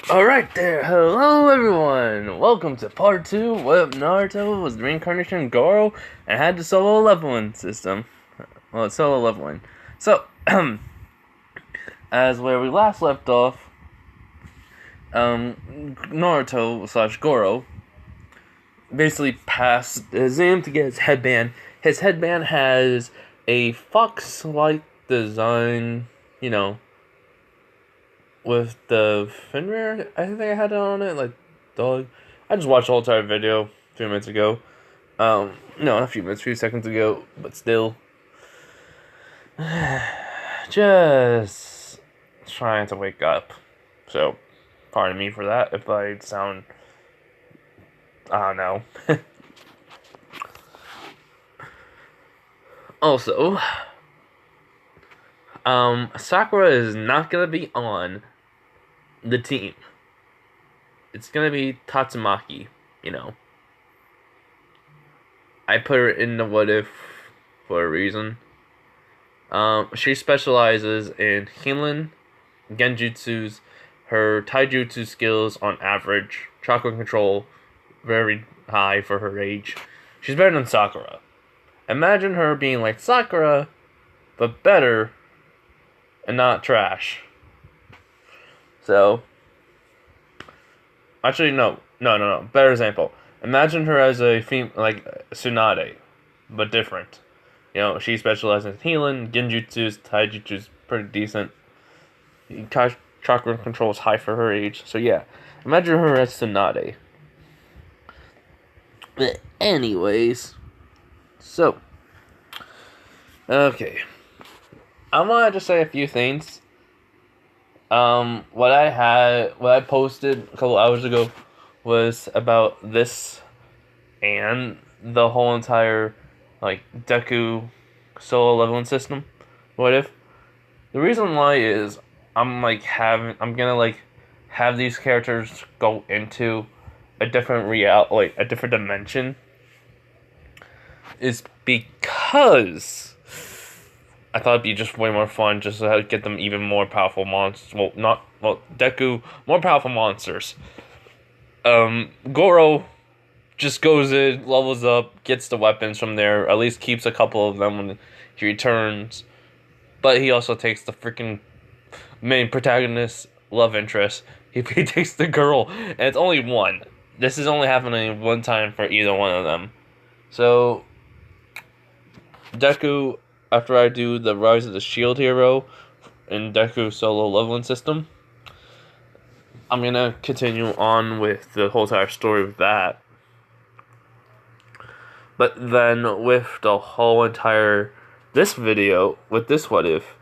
Alright there, hello everyone! Welcome to part 2 of Naruto was the reincarnation garou and had the solo leveling system. Well, it's solo leveling. So, as where we last left off, Naruto slash Goro basically passed the exam to get his headband. His headband has a fox-like design, with the Finrear, I think I had it on it, like, dog. I just watched the whole entire video a few minutes ago. No, not a few seconds ago, but still. Just trying to wake up. So, pardon me for that if I sound, I don't know. Also, Sakura is not gonna be on the team. It's gonna be Tatsumaki, I put her in the what if for a reason. She specializes in healing, genjutsus, her taijutsu skills on average, chakra control, very high for her age. She's better than Sakura. Imagine her being like Sakura, but better and not trash. So, actually, no. Better example. Imagine her as a female, like Tsunade, but different. She specializes in healing, genjutsus, taijutsu's pretty decent. Chakra control is high for her age. So yeah, imagine her as Tsunade. But anyways, so okay, I want to just say a few things. What I posted a couple hours ago was about this and the whole entire, Deku solo leveling system. What if? The reason why is I'm gonna have these characters go into a different a different dimension, is because I thought it'd be just way more fun just to get them even more powerful monsters. Deku, more powerful monsters. Goro just goes in, levels up, gets the weapons from there, at least keeps a couple of them when he returns. But he also takes the freaking main protagonist love interest. He takes the girl, and it's only one. This is only happening one time for either one of them. So, Deku, after I do the Rise of the Shield Hero in Deku solo leveling system, I'm gonna continue on with the whole entire story of that. But then with the whole entire this video, with this what if,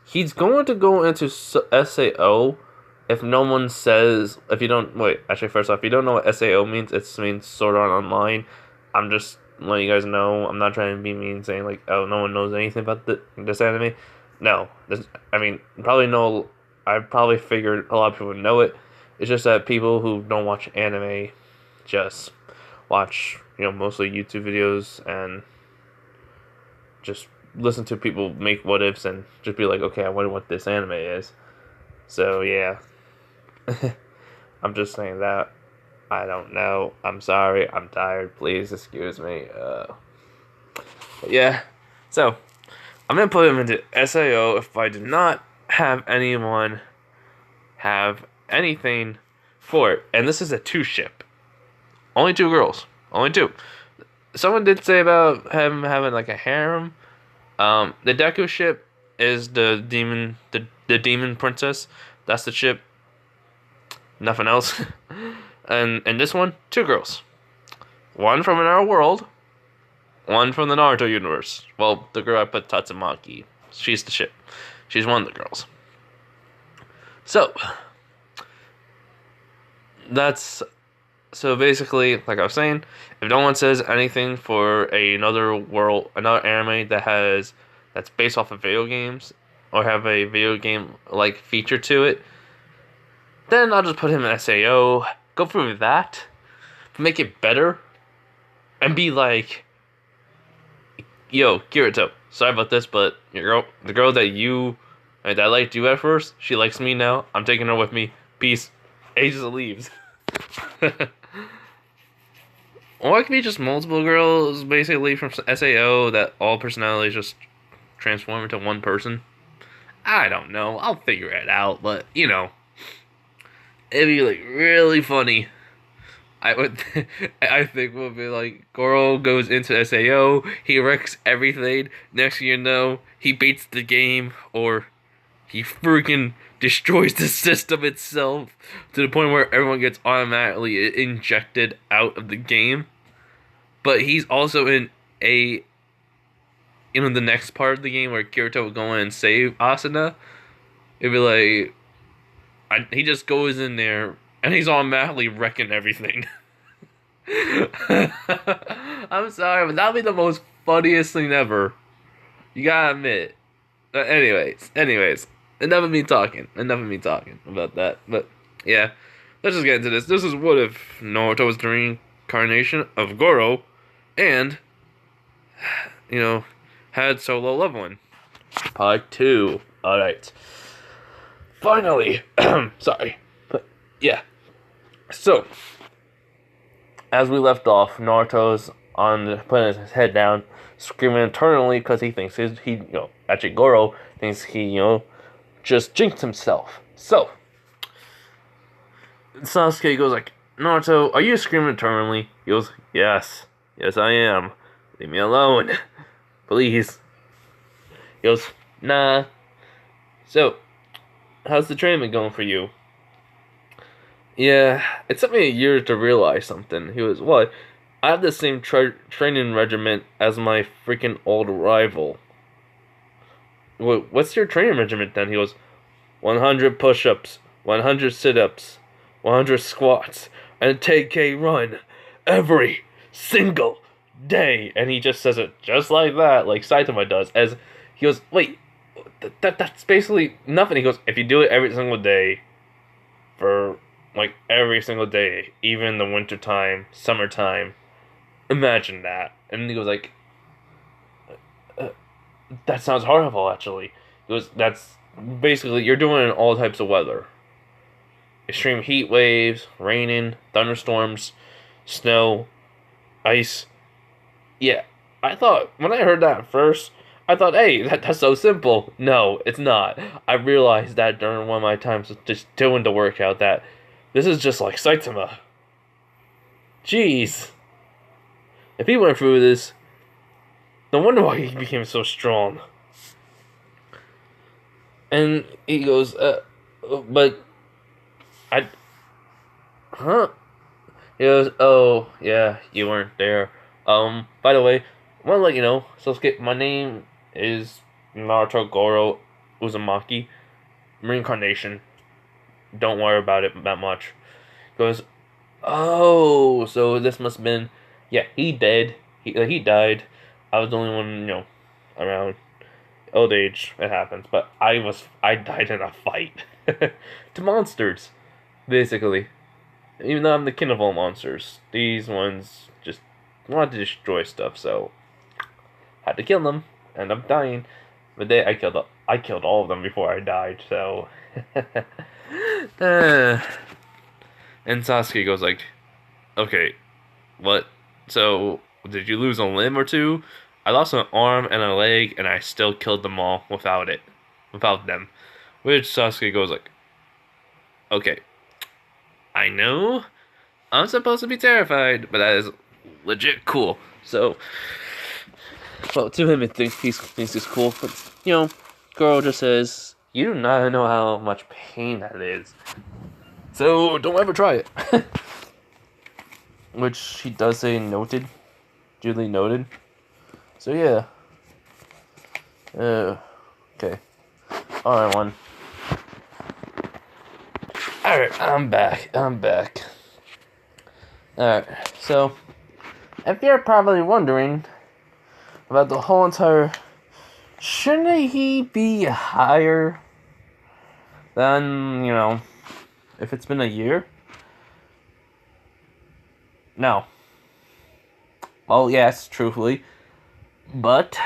he's going to go into SAO if no one says, if you don't know what SAO means, it means Sword Art Online. I'm just letting you guys know, I'm not trying to be mean saying oh, no one knows anything about this anime. No, I probably figured a lot of people know it. It's just that people who don't watch anime just watch, mostly YouTube videos and just listen to people make what ifs and just be like, okay, I wonder what this anime is. So yeah, I'm just saying that. I don't know. I'm sorry. I'm tired. Please excuse me. Yeah. So I'm gonna put him into SAO if I do not have anyone have anything for it. And this is a 2-ship. Only 2 girls. Only 2. Someone did say about him having a harem. The Deku ship is the demon princess. That's the ship. Nothing else. And this one, 2 girls. One from another world. One from the Naruto universe. Well, the girl I put Tatsumaki. She's the ship. She's one of the girls. So basically, like I was saying, if no one says anything for another anime that's based off of video games, or have a video game feature to it, then I'll just put him in SAO, go through that, make it better, and be like, yo, Kirito, sorry about this, but the girl that liked you at first, she likes me now. I'm taking her with me. Peace. And he just leaves. Or it could be just multiple girls, basically, from SAO, that all personalities just transform into one person. I don't know. I'll figure it out, but, you know. It'd be, like, really funny. I think would be like, Goro goes into SAO, he wrecks everything, next thing you know, he beats the game, or he freaking destroys the system itself, to the point where everyone gets automatically injected out of the game. But he's also in the next part of the game where Kirito would go in and save Asuna. It'd be like, he just goes in there, and he's automatically wrecking everything. I'm sorry, but that'll be the most funniest thing ever. You gotta admit. Anyways, enough of me talking about that. But yeah, let's just get into this. This is what if Naruto was the reincarnation of Goro, and had solo leveling. Part 2. All right. Finally, sorry, but yeah. So, as we left off, Naruto's putting his head down, screaming internally because he thinks actually Goro thinks he just jinxed himself. So, Sasuke goes like, Naruto, are you screaming internally? He goes, yes I am. Leave me alone, please. He goes, nah. So, how's the training going for you? Yeah, it took me a year to realize something. He was, what? I have the same training regimen as my freaking old rival. What's your training regimen then? He goes, 100 push-ups, 100 sit-ups, 100 squats, and a 10K run every single day. And he just says it just like that, like Saitama does. As he goes, wait, that's basically nothing. He goes, if you do it every single day for like every single day, even the wintertime, summertime, imagine that. And he goes like, that sounds horrible actually. He goes, that's basically, you're doing it in all types of weather. Extreme heat waves, raining, thunderstorms, snow, ice. Yeah, I thought, when I heard that at first, I thought, hey, that's so simple. No, it's not. I realized that during one of my times just doing the workout that this is just like Saitama. Jeez. If he went through this, no wonder why he became so strong. And he goes, but he goes, oh, yeah, you weren't there. By the way, I want to let you know, Sasuke, my name is Naruto Goro Uzumaki. Reincarnation. Don't worry about it that much. He goes, oh, so this must have been, yeah, he dead. He died. I was the only one, around old age. It happens. But I died in a fight. To monsters, basically. Even though I'm the king of all monsters, these ones just wanted to destroy stuff, so had to kill them. End up dying. But I killed all of them before I died, so and Sasuke goes like, okay, what? So did you lose a limb or two? I lost an arm and a leg, and I still killed them all without them. Which Sasuke goes like, okay, I know I'm supposed to be terrified, but that is legit cool. So, well, to him, it thinks he's cool, but Goro just says, you do not know how much pain that is, so don't ever try it. Which he does say noted, duly noted. So yeah. Okay. Alright, one. Alright, I'm back. Alright, so if you're probably wondering about the whole entire, shouldn't he be higher than, if it's been a year? No. Well, yes, truthfully. But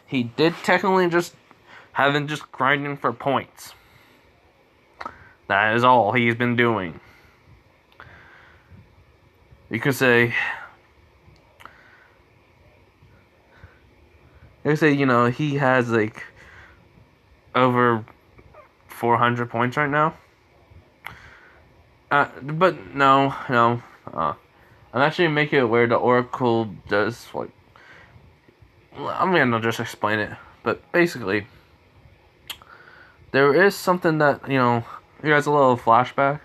he did technically just haven't just grinding for points. That is all he's been doing. You could say, he has like over 400 points right now. But no. I'm actually making it where the Oracle does like. I'm gonna just explain it, but basically, there is something that he has a little flashback.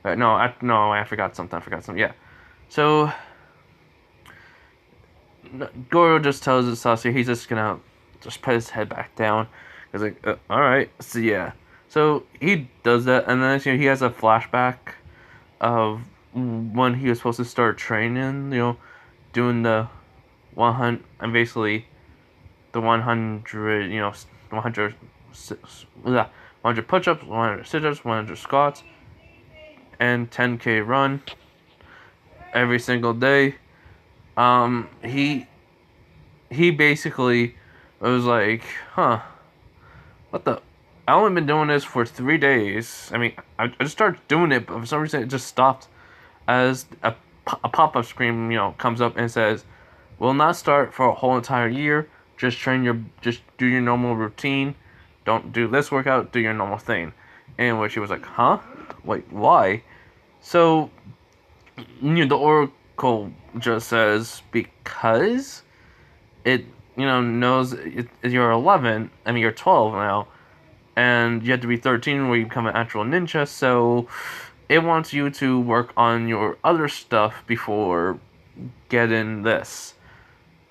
I forgot something. Yeah. So Goro just tells Sasuke he's just gonna just put his head back down. He's like, all right, so yeah. So he does that, and then he has a flashback of when he was supposed to start training. Doing the 100 and basically the 100. 100. 100 push-ups, 100 sit-ups, 100 squats, and 10K run every single day. He basically was like, what the? I only been doing this for 3 days. I mean, I just started doing it, but for some reason it just stopped. As a pop-up screen, comes up and says, "Will not start for a whole entire year. Just just do your normal routine. Don't do this workout. Do your normal thing." And which he was like, "Huh? Wait, why?" So, the Oracle just says because it knows you're 11. I mean, you're 12 now, and you have to be 13 where you become an actual ninja. So it wants you to work on your other stuff before getting this.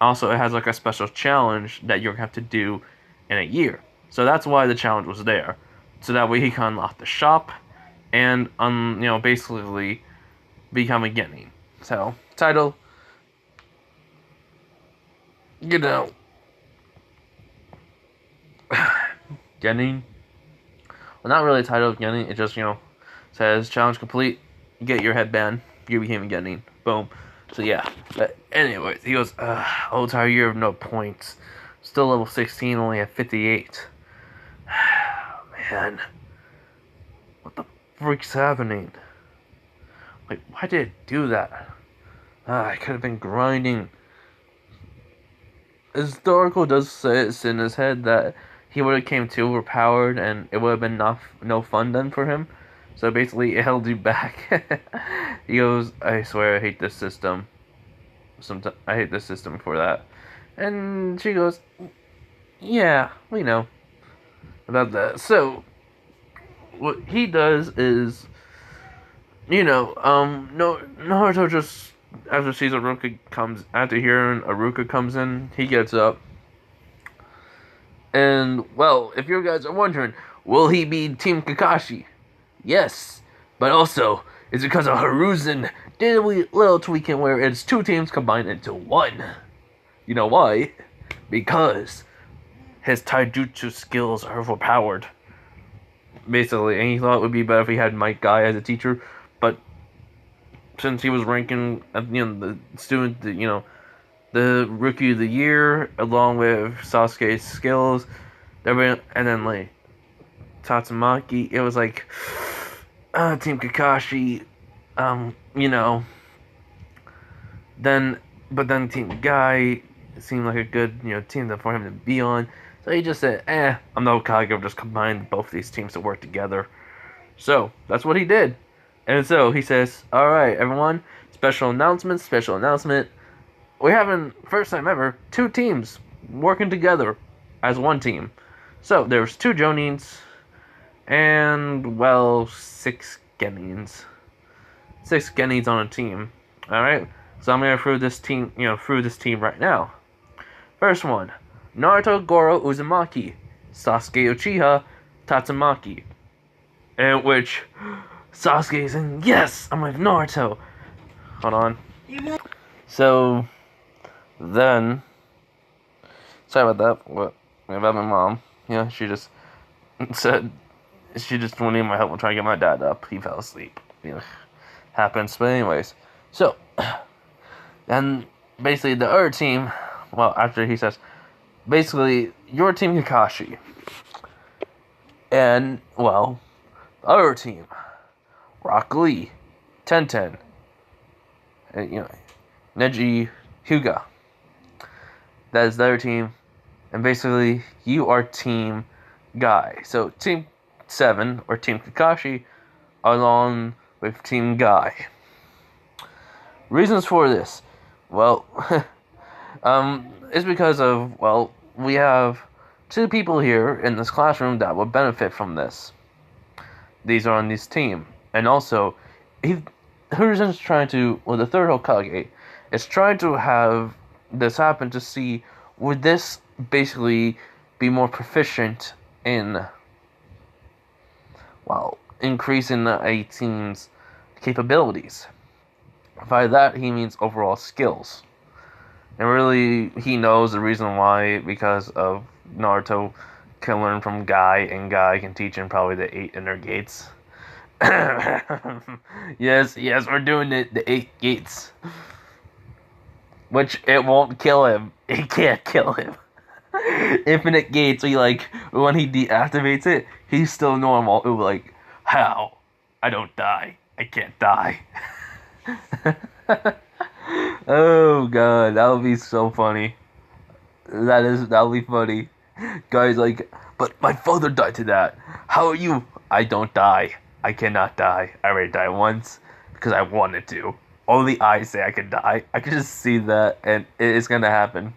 Also, it has like a special challenge that you're gonna have to do in a year. So that's why the challenge was there. So that way he can unlock the shop and basically become a genin. So title, genin. Well, not really titled genin. It just says challenge complete. Get your headband. You became a genin. Boom. So yeah. But anyways, he goes, whole entire year of no points. Still level 16, only at 58. Man. What the freak's happening? Like, why did it do that? I could have been grinding. Historical does say it's in his head that he would have came too overpowered and it would have been no fun then for him. So basically, it held you back. He goes, I swear I hate this system. I hate this system for that. And she goes, yeah, we know about that. So, what he does is, Naruto just, after hearing Aruka comes in, he gets up. And, well, if you guys are wondering, will he be Team Kakashi? Yes, but also, it's because of Hiruzen did a little tweaking where it's 2 teams combined into 1. You know why? Because his taijutsu skills are overpowered. Basically, and he thought it would be better if he had Mike Guy as a teacher, but since he was ranking, the student, the rookie of the year, along with Sasuke's skills, and then like Tatsumaki, it was like Team Kakashi, then Team Guy seemed like a good team for him to be on. So he just said, I'm no Kage, I'll just combine both these teams to work together. So that's what he did. And so he says, alright everyone, special announcement. We're having, first time ever, 2 teams working together as 1 team. So there's 2 Jonins and, 6 Genins. 6 Genins on a team. Alright? So I'm gonna through this team right now. First one, Naruto, Goro, Uzumaki, Sasuke, Uchiha, Tatsumaki. In which Sasuke's in, yes, I'm with Naruto. Hold on. So then, sorry about that. What about my mom? She just said she just wanted my help with trying to get my dad up. He fell asleep. Happens. But anyways, so and basically the other team. Well, after he says, basically your team Kakashi, and Other team, Rock Lee, Tenten, and, Neji Hyuga. That is the other team. And basically, you are Team Guy. So, Team 7, or Team Kakashi, along with Team Guy. Reasons for this. Well, it's because of, we have 2 people here in this classroom that would benefit from this. These are on this team. And also, Hiruzen's trying to, the third Hokage is trying to have this happen to see, would this basically be more proficient in, increasing a team's capabilities. By that, he means overall skills. And really, he knows the reason why, because of Naruto can learn from Guy, and Guy can teach him probably the 8 inner gates. yes, we're doing it, the 8 gates. Which, it won't kill him. It can't kill him. Infinite gates, when he deactivates it, he's still normal. It was how? I don't die. I can't die. Oh god, that would be so funny. That'll be funny. Guys but my father died to that. How are you? I don't die. I cannot die. I already died once because I wanted to. Only I say I can die. I can just see that, and it's gonna happen.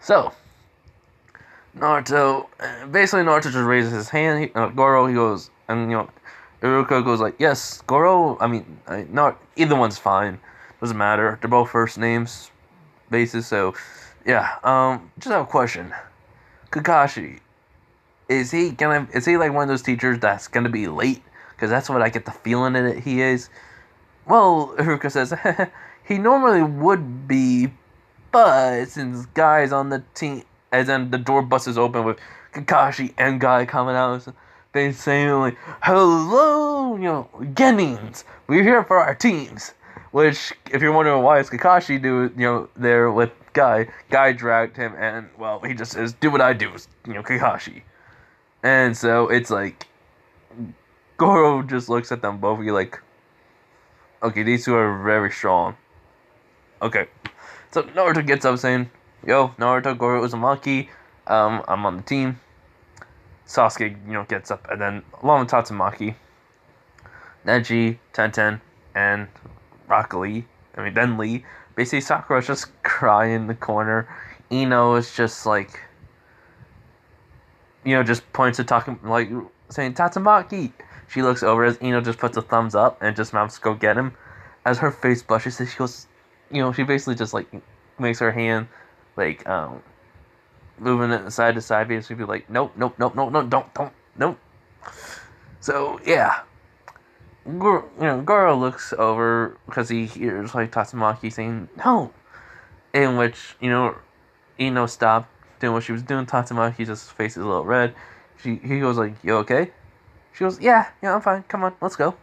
So, Naruto just raises his hand. Goro, he goes, and Iruka goes yes, Goro. Not either one's fine. Doesn't matter. They're both first names basis. So, yeah. Just have a question. Kakashi, is he one of those teachers that's gonna be late? Because that's what I get the feeling that he is. Well, Iruka says he normally would be, but since Guy's on the team, and then the door busts open with Kakashi and Guy coming out, they saying "Hello, Genins, we're here for our teams." Which, if you're wondering why is Kakashi there with Guy dragged him, and he just says, "Do what I do," Kakashi, and so it's Goro just looks at them both. Okay, these 2 are very strong. Okay. So Naruto gets up saying, "Yo, Naruto, Goro Uzumaki, I'm on the team." Sasuke, gets up, and then along with Tatsumaki, Neji, Tenten, and Rock Lee, then Lee. Basically, Sakura's just crying in the corner. Ino is just just points to saying, "Tatsumaki." She looks over as Ino just puts a thumbs up and just mouths go get him. As her face blushes, she goes, she basically just makes her hand moving it side to side, basically be nope, don't. So yeah, Goro looks over because he hears Tatsumaki saying no, in which Ino stopped doing what she was doing. Tatsumaki just face is a little red. He goes "You okay?" She goes, yeah, I'm fine. Come on, let's go.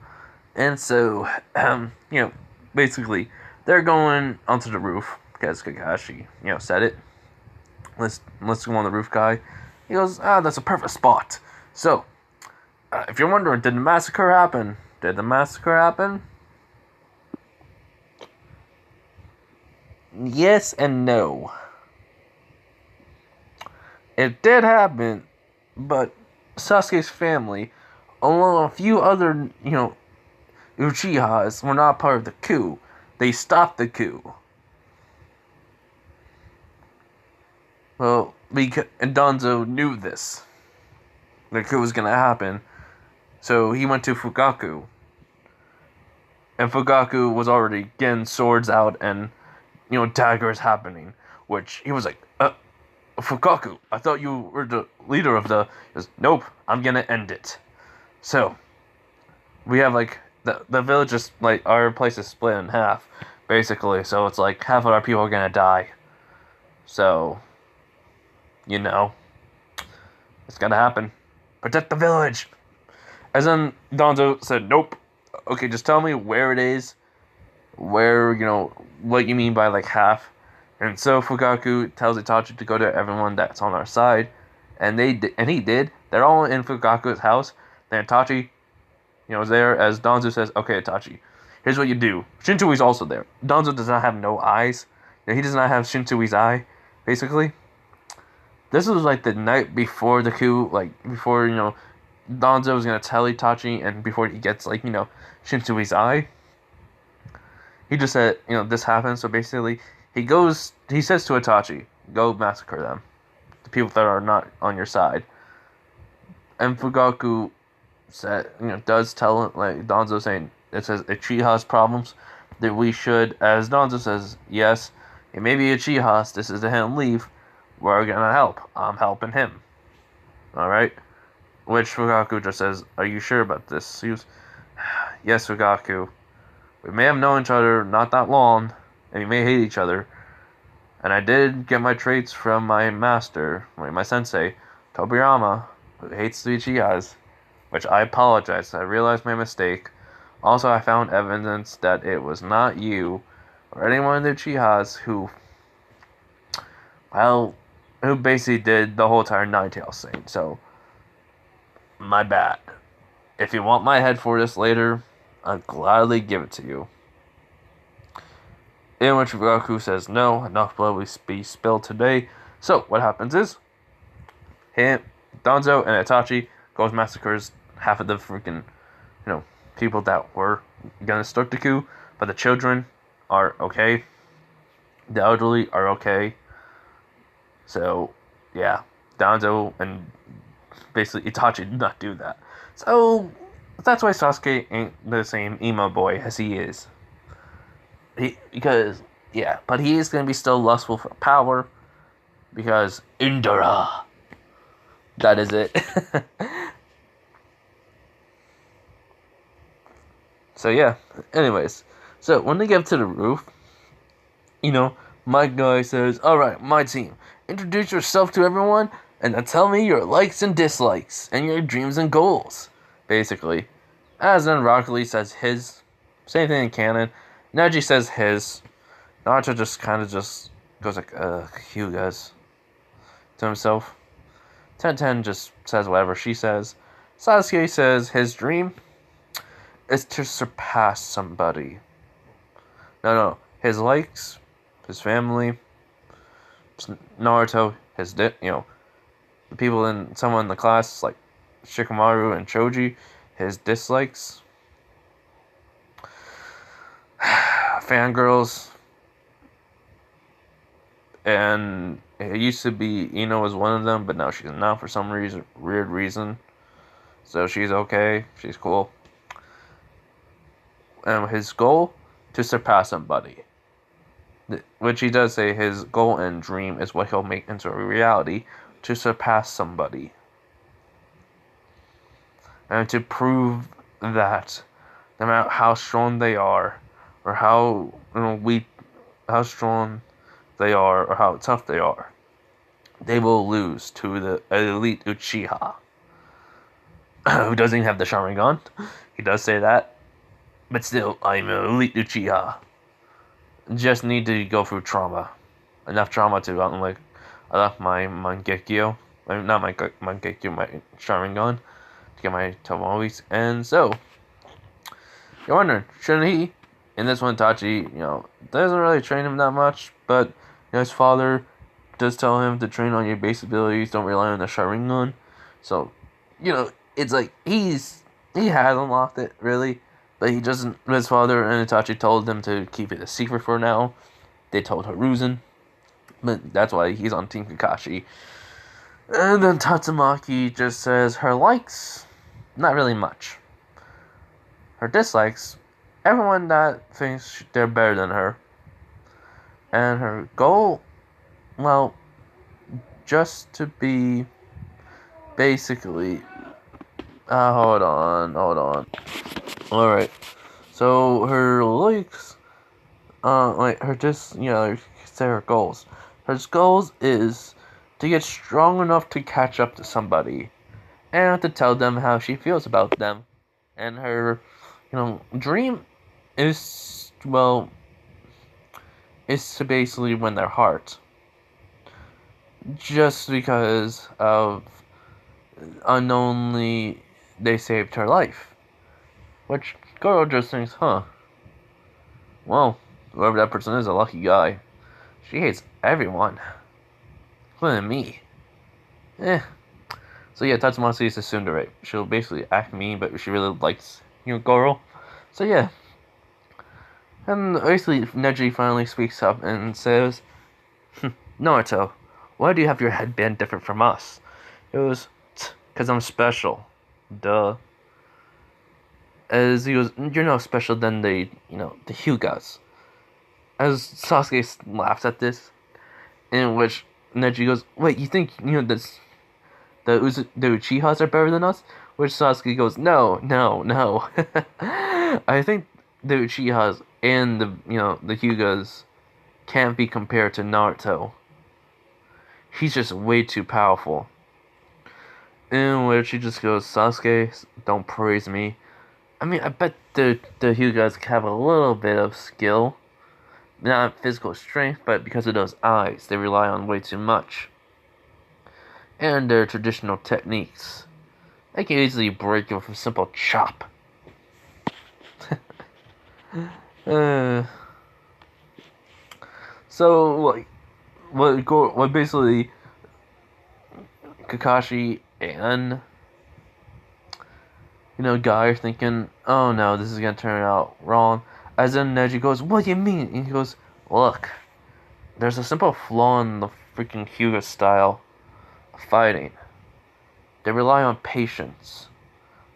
And so, basically, they're going onto the roof because Kakashi, said it. Let's go on the roof, Guy. He goes, that's a perfect spot. So, if you're wondering, did the massacre happen? Yes and no. It did happen, but Sasuke's family, along with a few other, Uchihas, were not part of the coup. They stopped the coup. Well, and Danzo knew this. The coup was gonna happen. So he went to Fugaku. And Fugaku was already getting swords out and, daggers happening. Which he was Fugaku, I thought you were the leader of the... He goes, nope, I'm gonna end it. So, we have, the village is, our place is split in half, basically. So it's half of our people are gonna die. So, it's gonna happen. Protect the village! As then Danzo said, nope. Okay, just tell me where it is. Where, what you mean by, half. And so Fugaku tells Itachi to go to everyone that's on our side. and he did. They're all in Fugaku's house. Then Itachi, is there as Danzo says, "Okay, Itachi, here's what you do." Shinsui's also there. Danzo does not have no eyes. He does not have Shinsui's eye. Basically, this was like the night before the coup, like before Danzo was gonna tell Itachi, and before he gets Shinsui's eye. He just said, this happened. So basically, he says to Itachi, "Go massacre them, the people that are not on your side." And Fugaku said, does tell like Danzo saying it says Uchiha's problems that we should, as Danzo says, yes, it may be Uchiha's. This is the him leave. We're gonna help. I'm helping him. All right. Which Fugaku just says, "Are you sure about this?" He was, "Yes, Fugaku. We may have known each other not that long, and we may hate each other. And I did get my traits from my master, my sensei, Tobirama, who hates the Uchihas, which I apologize. I realized my mistake. Also, I found evidence that it was not you or anyone in the Uchihas who basically did the whole entire Nine Tails thing. So, my bad. If you want my head for this later, I'll gladly give it to you." In which Goku says, "No, enough blood will be spilled today." So, what happens is, Danzo and Itachi goes massacres half of the freaking, people that were gonna start the coup, but the children are okay. The elderly are okay. So, yeah, Danzo and basically Itachi did not do that. So, that's why Sasuke ain't the same emo boy as he is. But he is going to be still lustful for power, because Indra. That is it. So, yeah, anyways. So, when they get to the roof, my guy says, "Alright, my team, introduce yourself to everyone, and then tell me your likes and dislikes, and your dreams and goals." Basically. As then Rocket Lee says his. Same thing in canon. Neji says his. Naruto just kind of just goes like, you guys. To himself. Tenten just says whatever she says. Sasuke says his dream is to surpass somebody. No. His likes, his family, Naruto, the people someone in the class, like Shikamaru and Choji, his dislikes, fangirls, and it used to be Ino was one of them, but now she's not for some weird reason. So she's okay, she's cool. And his goal, to surpass somebody. Which he does say his goal and dream is what he'll make into a reality, to surpass somebody. And to prove that no matter how strong they are, or how weak, how strong they are, or how tough they are, they will lose to the elite Uchiha, who doesn't even have the Sharingan. He does say that, but still, I'm an elite Uchiha. Just need to go through trauma, enough trauma to unlike I left my Mangekyo, not my Mangekyo, my Sharingan, to get my Tomoe's. And so, you're wondering, shouldn't he? In this one, Itachi, doesn't really train him that much, but his father does tell him to train on your base abilities, don't rely on the Sharingan. So, it's like he has unlocked it, really, but he doesn't. His father and Itachi told him to keep it a secret for now. They told Hiruzen, but that's why he's on Team Kakashi. And then Tatsumaki just says her likes, not really much. Her dislikes, everyone that thinks they're better than her. And her goal, well, just to be basically. Hold on. Alright. So her likes, her say her goals. Her goals is to get strong enough to catch up to somebody, and to tell them how she feels about them. And her, dream is, is to basically win their heart. just because of unknowingly they saved her life. Which Goro just thinks, huh, well, whoever that person is, a lucky guy. She hates everyone, including me. Eh. So yeah, Tatsumaki is a tsundere. She'll basically act mean, but she really likes, Goro. So yeah. And basically, Neji finally speaks up and says, Naruto, why do you have your headband different from us? It was, because I'm special. Duh. As he goes, you're no special than the Hyugas. As Sasuke laughs at this, in which Neji goes, wait, you think, the Uchihas are better than us? Which Sasuke goes, no, no, no. I think the Uchihas and the Hyugas can't be compared to Naruto. He's just way too powerful. In which he just goes, Sasuke, don't praise me. I mean, I bet the Hyugas have a little bit of skill. Not physical strength, but because of those eyes, they rely on way too much. And their traditional techniques. They can easily break you with a simple chop. So, like, what basically Kakashi and Guy are thinking, oh no, this is gonna turn out wrong. As then Neji goes, what do you mean? And he goes, look, there's a simple flaw in the freaking Hyuga style of fighting. They rely on patience.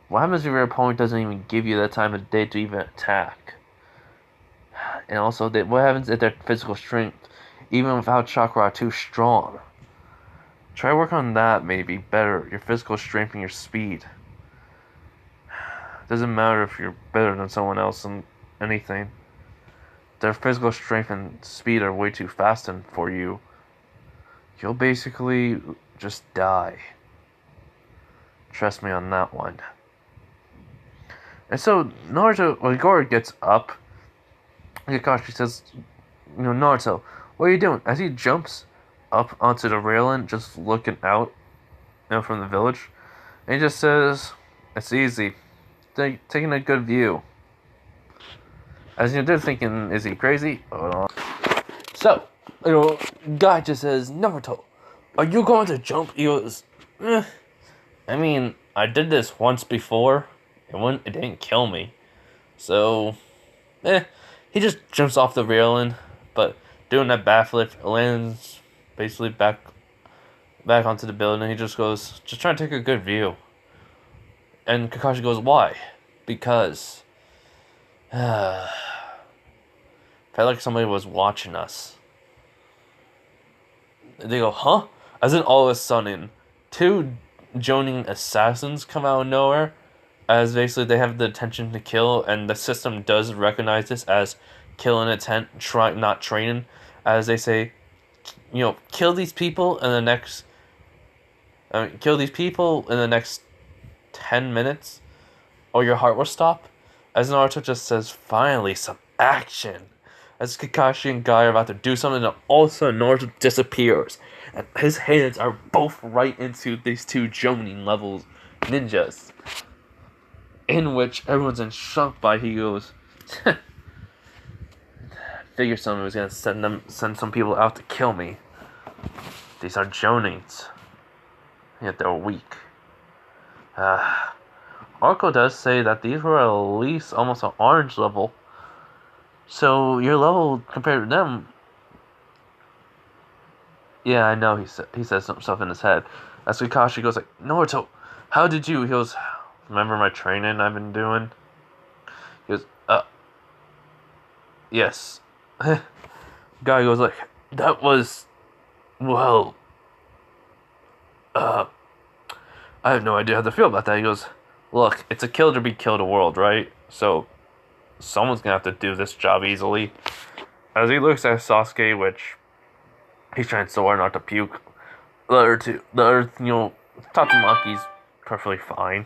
What happens if your opponent doesn't even give you that time of day to even attack? And also, what happens if their physical strength, even without chakra, are too strong? Try work on that, maybe, better. Your physical strength and your speed. Doesn't matter if you're better than someone else in anything. Their physical strength and speed are way too fast for you. You'll basically just die. Trust me on that one. And so Goro gets up. Kakashi says, Naruto, what are you doing? As he jumps up onto the railing, just looking out, from the village, and he just says, it's easy. Taking a good view. As they're thinking, is he crazy? Hold on. So, Guy just says, Naruto, are you going to jump? He goes, I mean, I did this once before. It didn't kill me. So, he just jumps off the railing, but doing that backflip, lands basically back onto the building. He just goes, just trying to take a good view. And Kakashi goes, why? Because felt like somebody was watching us. They go, huh? As in all of a sudden, two Jonin assassins come out of nowhere, as basically they have the intention to kill, and the system does recognize this as kill intent, not training, as they say, kill these people in the next 10 minutes, or your heart will stop. As Naruto just says, finally, some action. As Kakashi and Guy are about to do something, and all of a sudden Naruto disappears. And his hands are both right into these two Jonin levels ninjas. In which everyone's in shock by he goes, figure someone was gonna send some people out to kill me. These are Jonins. Yet they're weak. Arco does say that these were at least almost an orange level. So your level compared to them. Yeah, I know, he says some stuff in his head. As Kakashi goes like, Naruto, how did you? He goes, remember my training I've been doing? He goes, yes. Guy goes like, that was, well, I have no idea how to feel about that. He goes, look, it's a kill to be killed a world, right? So, someone's gonna have to do this job easily. As he looks at Sasuke, which he's trying so hard not to puke. The other, Tatsumaki's perfectly fine.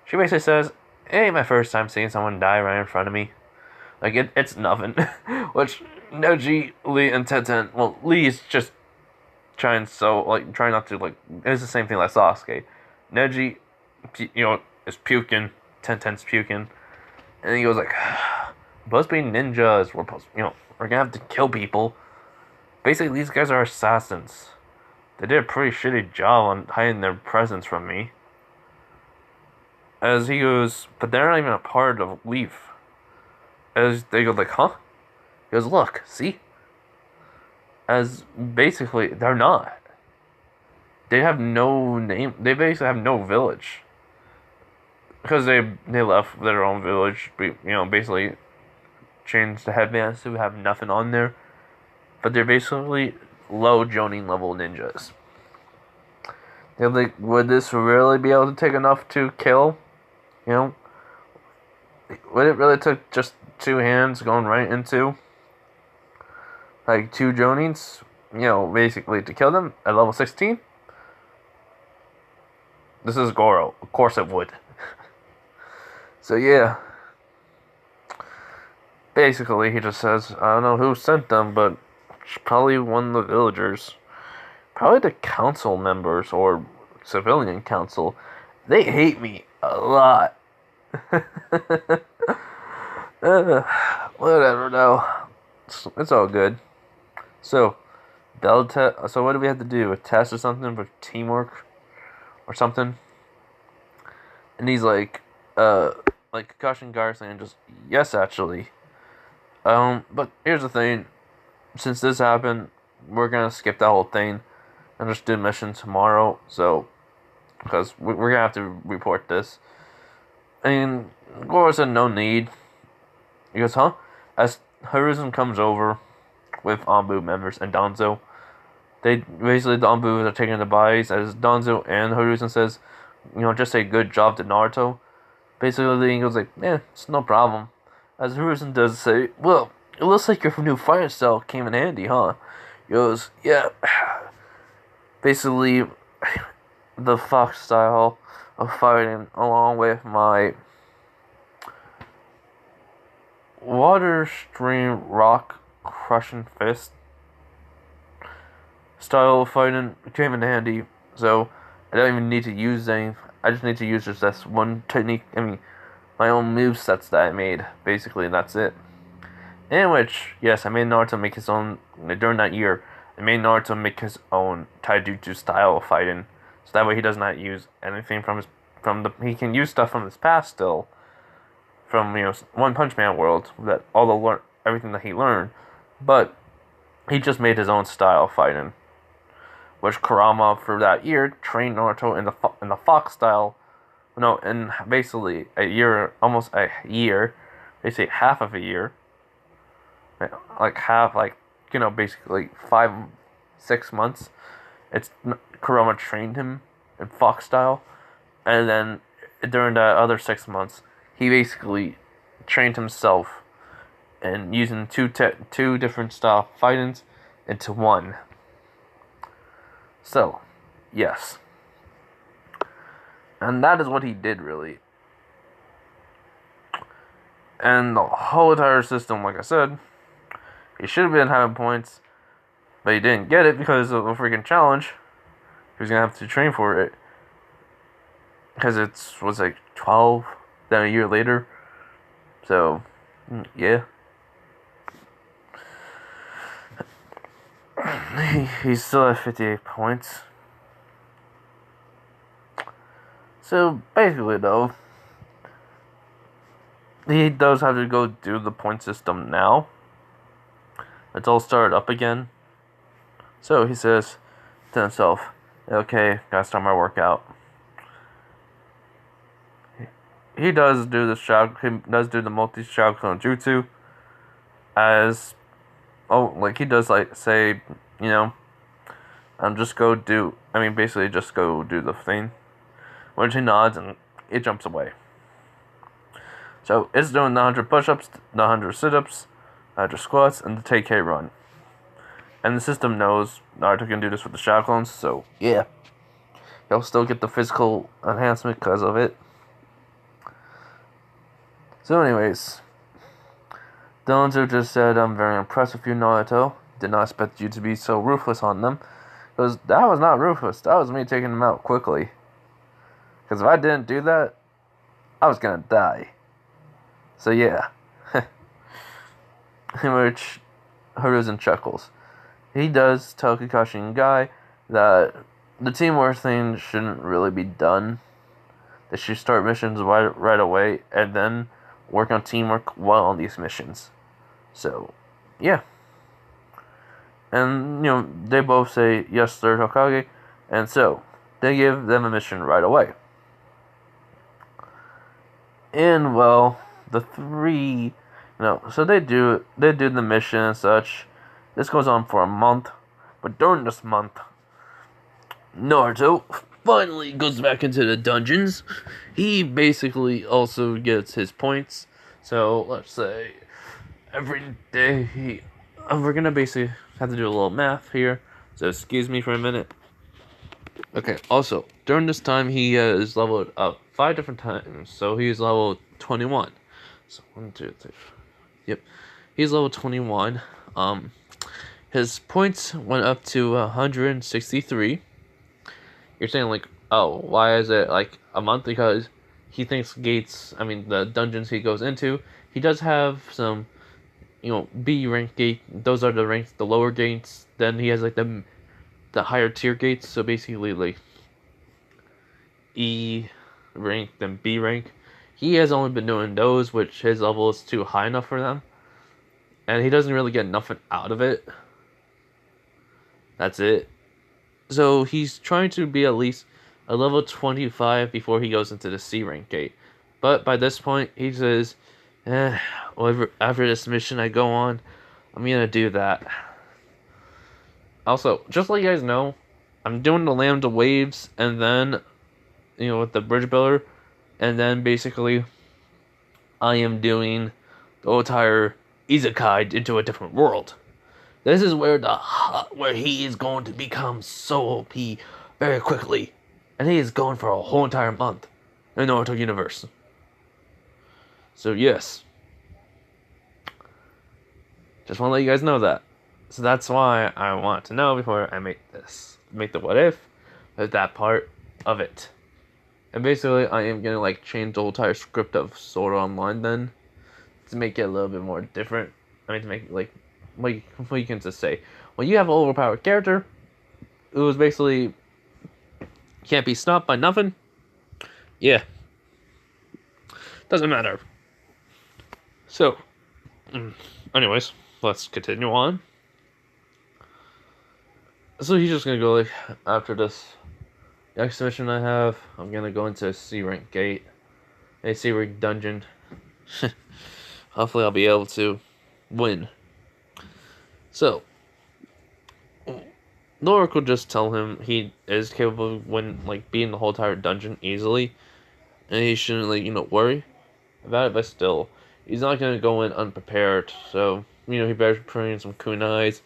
She basically says, it ain't my first time seeing someone die right in front of me. Like, it's nothing. Which, Neji, Lee, and Tenten, well, Lee is just trying not to it's the same thing like Sasuke. Neji, is puking. Tenten's puking, and he goes like, "We're supposed to be ninjas. We're gonna have to kill people." Basically, these guys are assassins. They did a pretty shitty job on hiding their presence from me. As he goes, but they're not even a part of Leaf. As they go like, huh? He goes, look, see? As basically, they're not. They have no name. They basically have no village. Because they left their own village, basically changed the headbands to have nothing on there. But they're basically low Jonin level ninjas. They're like, would this really be able to take enough to kill? Would it really take just 2 hands going right into like 2 Jonins? Basically to kill them at level 16? This is Goro. Of course it would. So yeah. Basically, he just says, I don't know who sent them, but it's probably one of the villagers. Probably the council members or civilian council. They hate me a lot. Whatever, though. It's all good. So, so what do we have to do? A test or something for teamwork? Or something? And he's like Concussion Garson just, yes, actually. But here's the thing. Since this happened, we're gonna skip that whole thing and just do mission tomorrow. So, because we're gonna have to report this. And Goro said no need. He goes, huh? As Hiruzen comes over with Anbu members and Danzo, the Anbu are taking the bodies as Danzo and Hiruzen says, just say good job to Naruto. Basically, he goes like, it's no problem. As Hiruzen does say, well, it looks like your new fire style came in handy, huh? He goes, yeah. Basically, the fox style of fighting along with my water stream rock crushing fist style of fighting came in handy. So I don't even need to use any. I just need to use just this one technique. My own movesets that I made. Basically, that's it. In which, yes, I made Naruto make his own during that year. I made Naruto make his own taijutsu style of fighting, so that way he does not use anything he can use stuff from his past still, from One Punch Man world, that everything that he learned, but he just made his own style of fighting, which Kurama for that year trained Naruto in the fox style. No, in basically almost a year, they say half of a year, basically 5-6 months. Kurama trained him in fox style, and then during the other 6 months, he basically trained himself in using two different style fightings into one. So, yes. And that is what he did, really. And the whole entire system, like I said, he should have been having points, but he didn't get it because of a freaking challenge. He was going to have to train for it. Because it was like 12, then a year later. So, yeah. He's still at 58 points. So, basically, though, he does have to go do the point system now. It's all started up again. So, he says to himself, okay, gotta start my workout. He does do the multi-Shadow Jutsu. He does, say, just go do the thing. When he nods and it jumps away. So it's doing the 100 push-ups, the 100 sit-ups, 100 squats, and the take run. And the system knows Naruto can do this with the Shadow Clones, so yeah. He'll still get the physical enhancement because of it. So anyways, Danzo just said, I'm very impressed with you, Naruto. Did not expect you to be so ruthless on them. that was not Rufus. That was me taking him out quickly. Because if I didn't do that, I was gonna die. So yeah. In which Haruzen chuckles. He does tell Kakashi and Guy that the teamwork thing shouldn't really be done. They should start missions right away and then work on teamwork while on these missions. So, yeah. And, they both say, yes, sir, Hokage. And so, they give them a mission right away. And, well, the three, so they do the mission and such. This goes on for a month. But during this month, Naruto finally goes back into the dungeons. He basically also gets his points. So, let's say, every day we're gonna basically have to do a little math here. So, excuse me for a minute. Okay, also, during this time, he is leveled up 5 different times. So, he's level 21. So, 1, 2, 3. Yep. He's level 21. His points went up to 163. You're saying, like, oh, why is it, like, a month? Because he thinks the dungeons he goes into, he does have some, B rank gate. Those are the lower gates. Then he has, like, the higher tier gates. So, basically, like, E rank, then B rank. He has only been doing those, which his level is too high enough for them. And he doesn't really get nothing out of it. That's it. So he's trying to be at least a level 25 before he goes into the C rank gate. But by this point, he says, after this mission I go on, I'm gonna do that. Also, just to let you guys know, I'm doing the Lambda Waves, and then, with the Bridge Builder, and then basically, I am doing the entire Isekai into a different world. This is where he is going to become so OP very quickly. And he is going for a whole entire month in the Naruto universe. So yes. Just want to let you guys know that. So that's why I want to know before I make the what if of that part of it. And basically I am gonna change the whole entire script of Sword Art Online then to make it a little bit more different. To make it what you can just say. When you have an overpowered character who is basically can't be stopped by nothing, yeah, doesn't matter. So, anyways, let's continue on. So he's just gonna go after this next mission I have. I'm gonna go into a C rank gate, a C rank dungeon. Hopefully, I'll be able to win. So, Lorik will just tell him he is capable of being the whole entire dungeon easily, and he shouldn't worry about it. But still, he's not gonna go in unprepared. So he better put in some kunais,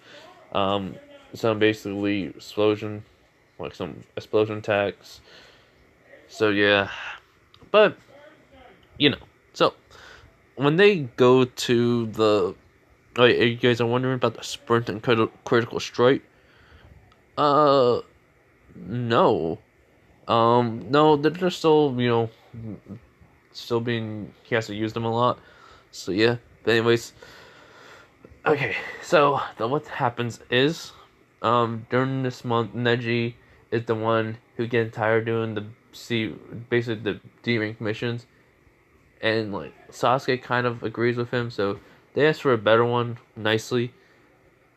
some basically some explosion attacks. So yeah, but so when they go to the you guys are wondering about the sprint and critical strike? No. No, they're just still, still being, he has to use them a lot. So yeah, but anyways. Okay, so what happens is, during this month, Neji is the one who gets tired doing basically the D rank missions. And Sasuke kind of agrees with him, so they ask for a better one nicely,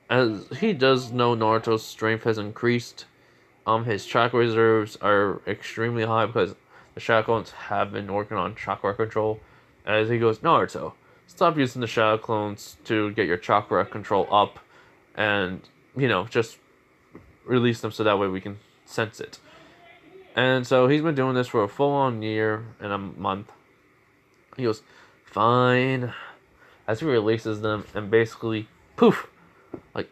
as he does know Naruto's strength has increased. His chakra reserves are extremely high because the Shadow Clones have been working on chakra control. As he goes, Naruto, stop using the Shadow Clones to get your chakra control up, and just release them so that way we can sense it. And so he's been doing this for a full-on year and a month. He goes, fine. As he releases them, and basically, poof!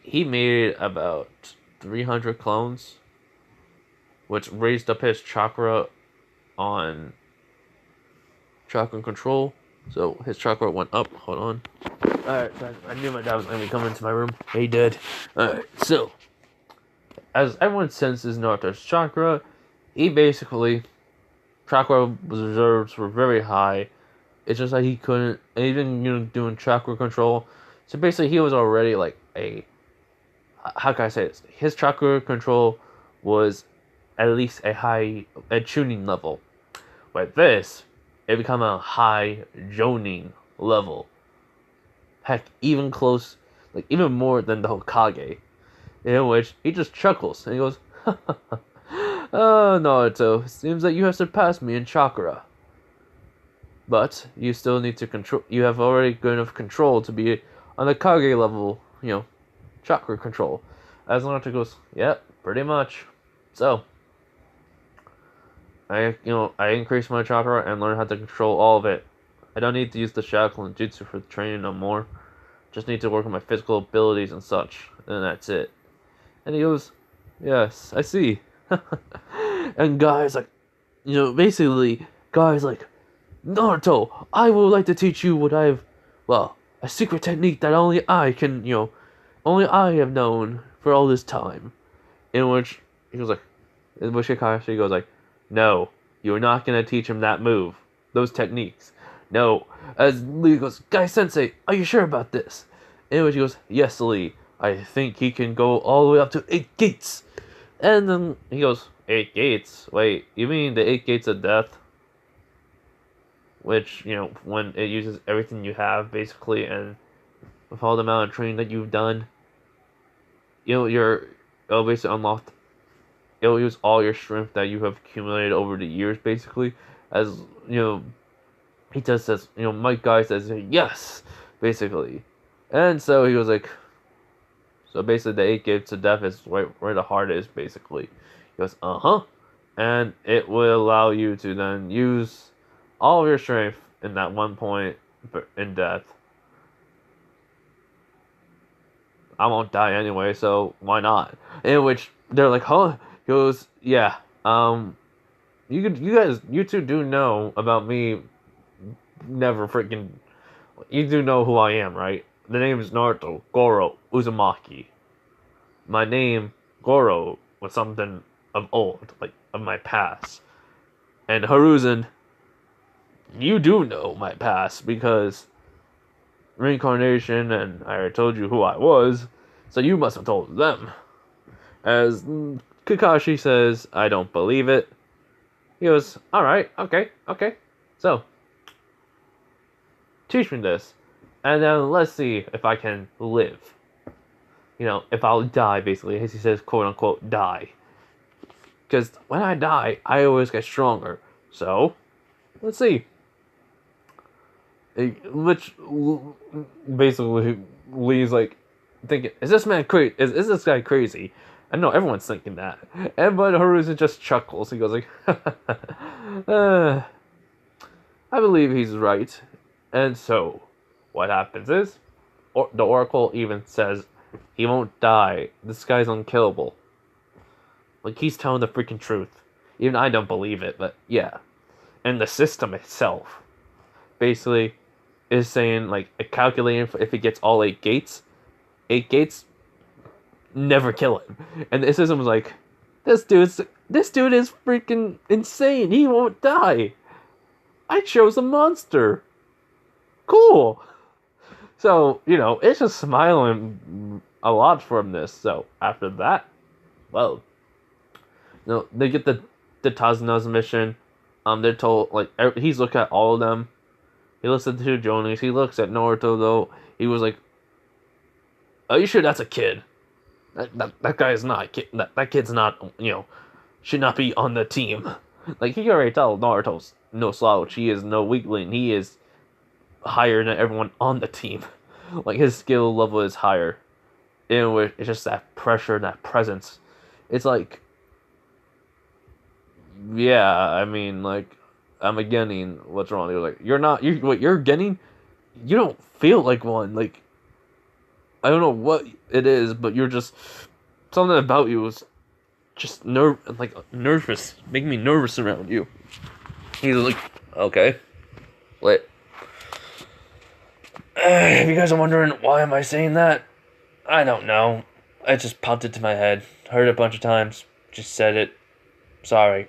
He made about 300 clones, which raised up his chakra on chakra control. So his chakra went up. Hold on. Alright, I knew my dad was going to be coming into my room. He did. Alright, so as everyone senses Naruto's chakra, he basically chakra reserves were very high. It's just like he couldn't even doing chakra control. So basically, he was already like a, how can I say this? His chakra control was at least a tuning level. With this, it become a high joning level. Heck, even close, like even more than the Hokage. In which he just chuckles and he goes, "Oh, Naruto, seems that you have surpassed me in chakra. But you still need to control. You have already good enough control to be on the Kage level, chakra control." As Naruto goes, "Yep, pretty much. So, I increased my chakra and learned how to control all of it. I don't need to use the shackle and jutsu for training no more. Just need to work on my physical abilities and such, and that's it." And he goes, "Yes, I see." And guys like, "Naruto, I would like to teach you a secret technique that only I have known for all this time." In which he goes like, in which Kakashi goes like, "No, you're not gonna teach him that move, those techniques. No." As Lee goes, "Guy Sensei, are you sure about this?" In which he goes, "Yes, Lee, I think he can go all the way up to 8 gates." And then he goes, "8 gates? Wait, you mean the 8 gates of death?" Which, when it uses everything you have, basically, and with all the amount of training that you've done, it'll basically unlock, it'll use all your strength that you have accumulated over the years, basically. As, he just says, Mike Guy says, "Yes," basically. And so he was like, so basically the 8 gates of death is where the heart is, basically. He goes, "Uh-huh." And it will allow you to then use all of your strength in that one point in death. I won't die anyway, so why not? In which they're like, "Huh?" He goes, "Yeah, you two do know about me never freaking, you do know who I am, right? The name is Naruto Goro Uzumaki. My name, Goro, was something of old, like of my past. And Hiruzen, you do know my past because reincarnation, and I already told you who I was, so you must have told them." As Kakashi says, "I don't believe it." He goes, "Alright, okay. So, teach me this, and then let's see if I can live. If I'll die, basically, as he says, quote unquote, die. Because when I die, I always get stronger. So, let's see." Which basically Lee's like thinking, "Is this man crazy? Is this guy crazy?" I know everyone's thinking that. But Hiruzen just chuckles. He goes like, I believe he's right." And so, what happens is, the Oracle even says he won't die. This guy's unkillable. Like, he's telling the freaking truth. Even I don't believe it, but yeah. And the system itself, basically, is saying, like, calculating if it gets all 8 gates, never kill him. And the system was like, this dude is freaking insane. He won't die. I chose a monster. Cool. So, it's just smiling a lot from this. So, after that, well, they get the Tazuna's mission. They're told, like, he's looked at all of them. He looks at the two Jonis. He looks at Naruto, though. He was like, "Are you sure that's a kid? That guy is not a kid. That kid's not, should not be on the team." Like, he already told Naruto's no slouch. He is no weakling. He is higher than everyone on the team. Like, his skill level is higher. In which it's just that pressure, that presence. It's like, yeah, I mean, like, I'm a Genin. What's wrong? You're like, you're Genin? You don't feel like one. Like, I don't know what it is, but you're just, something about you is just nervous, making me nervous around you. He's like, okay, wait. If you guys are wondering why am I saying that, I don't know. it just popped into my head. Heard it a bunch of times. Just said it. Sorry.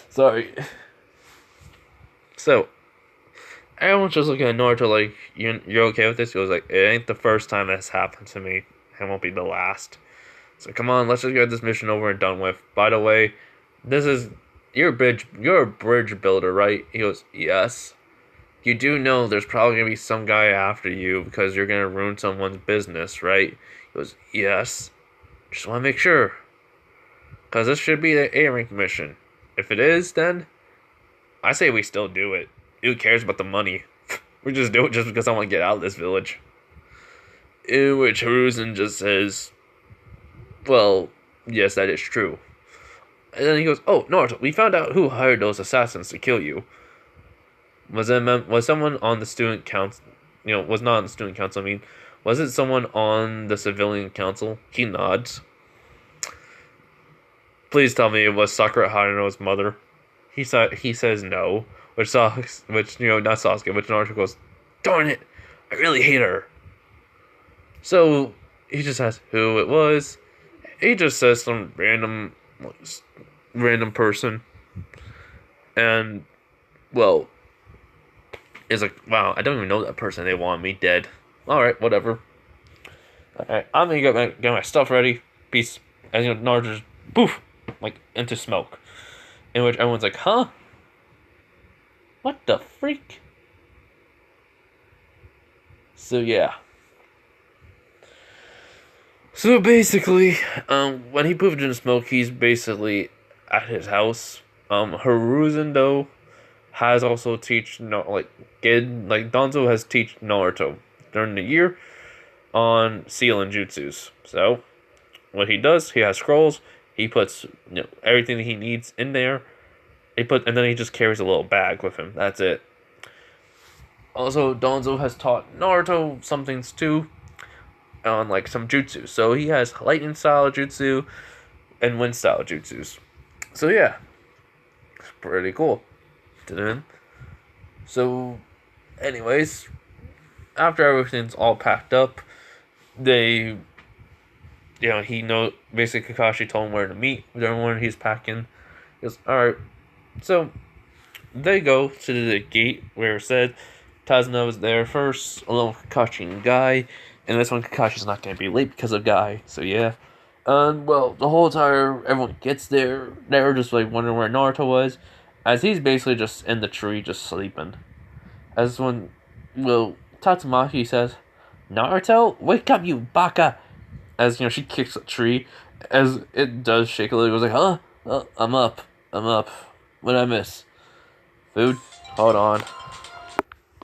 Sorry. So, everyone's just looking at Naruto like, you're okay with this? He was like, it ain't the first time that's happened to me. It won't be the last. So come on, let's just get this mission over and done with. By the way, you're a bridge builder, right? He goes, yes. You do know there's probably gonna be some guy after you because you're gonna ruin someone's business, right? He goes, yes. Just wanna make sure. Because this should be the A rank mission. If it is, then I say we still do it. Who cares about the money? We just do it just because I want to get out of this village. In which Hiruzen just says, well, yes, that is true. And then he goes, oh, Naruto, we found out who hired those assassins to kill you. Was someone on the student council? Was not on the student council, I mean. Was it someone on the civilian council? He nods. Please tell me it was Sakura Haruno's mother. He says no. Which not Sasuke, which Naruto goes, darn it, I really hate her. So, he just asks who it was. He just says some random person. And, well, it's like, wow, I don't even know that person. They want me dead. Alright, whatever. Alright, I'm gonna get my stuff ready. Peace. And Naruto just, poof, like, into smoke. In which everyone's like, huh? What the freak? So yeah. So basically, when he poofed into smoke, he's basically at his house. Hiruzen though has also Danzo has teach Naruto during the year on sealing jutsus. So what he does, he has scrolls. He puts everything that he needs in there. And then he just carries a little bag with him. That's it. Also, Danzo has taught Naruto some things too, on some jutsu. So he has lightning style jutsu and wind style jutsus. So yeah, it's pretty cool. So, anyways, after everything's all packed up, basically Kakashi told him where to meet with everyone he's packing. He goes, alright. So, they go to the gate where it said Tazuna was there first, along with Kakashi and Guy. And this one, Kakashi's not going to be late because of Guy. So, yeah. And, well, the whole time everyone gets there, they were just, wondering where Naruto was. As he's basically just in the tree, just sleeping. As when, Tatsumaki says, Naruto, wake up, you baka! As, she kicks the tree. As it does shake a little, it goes huh? Oh, I'm up. What did I miss? Food? Hold on.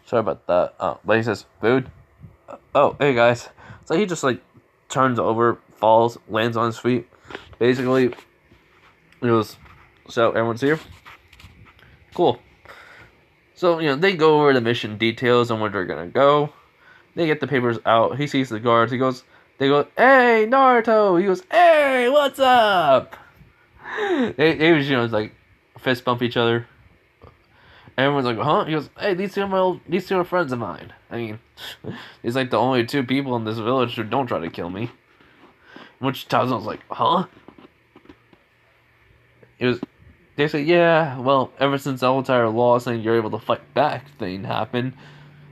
Sorry about that. But he says, food? Oh, hey guys. So he just turns over, falls, lands on his feet. Basically, it was, so everyone's here? Cool. So, they go over the mission details on where they're gonna go. They get the papers out. He sees the guards. They go, hey, Naruto! He goes, hey, what's up? They was, fist bump each other. Everyone's like, huh? He goes, hey, these two are friends of mine. I mean, he's the only two people in this village who don't try to kill me. Which Tazuna's like, huh? They say, yeah, well, ever since the entire law saying you're able to fight back thing happened,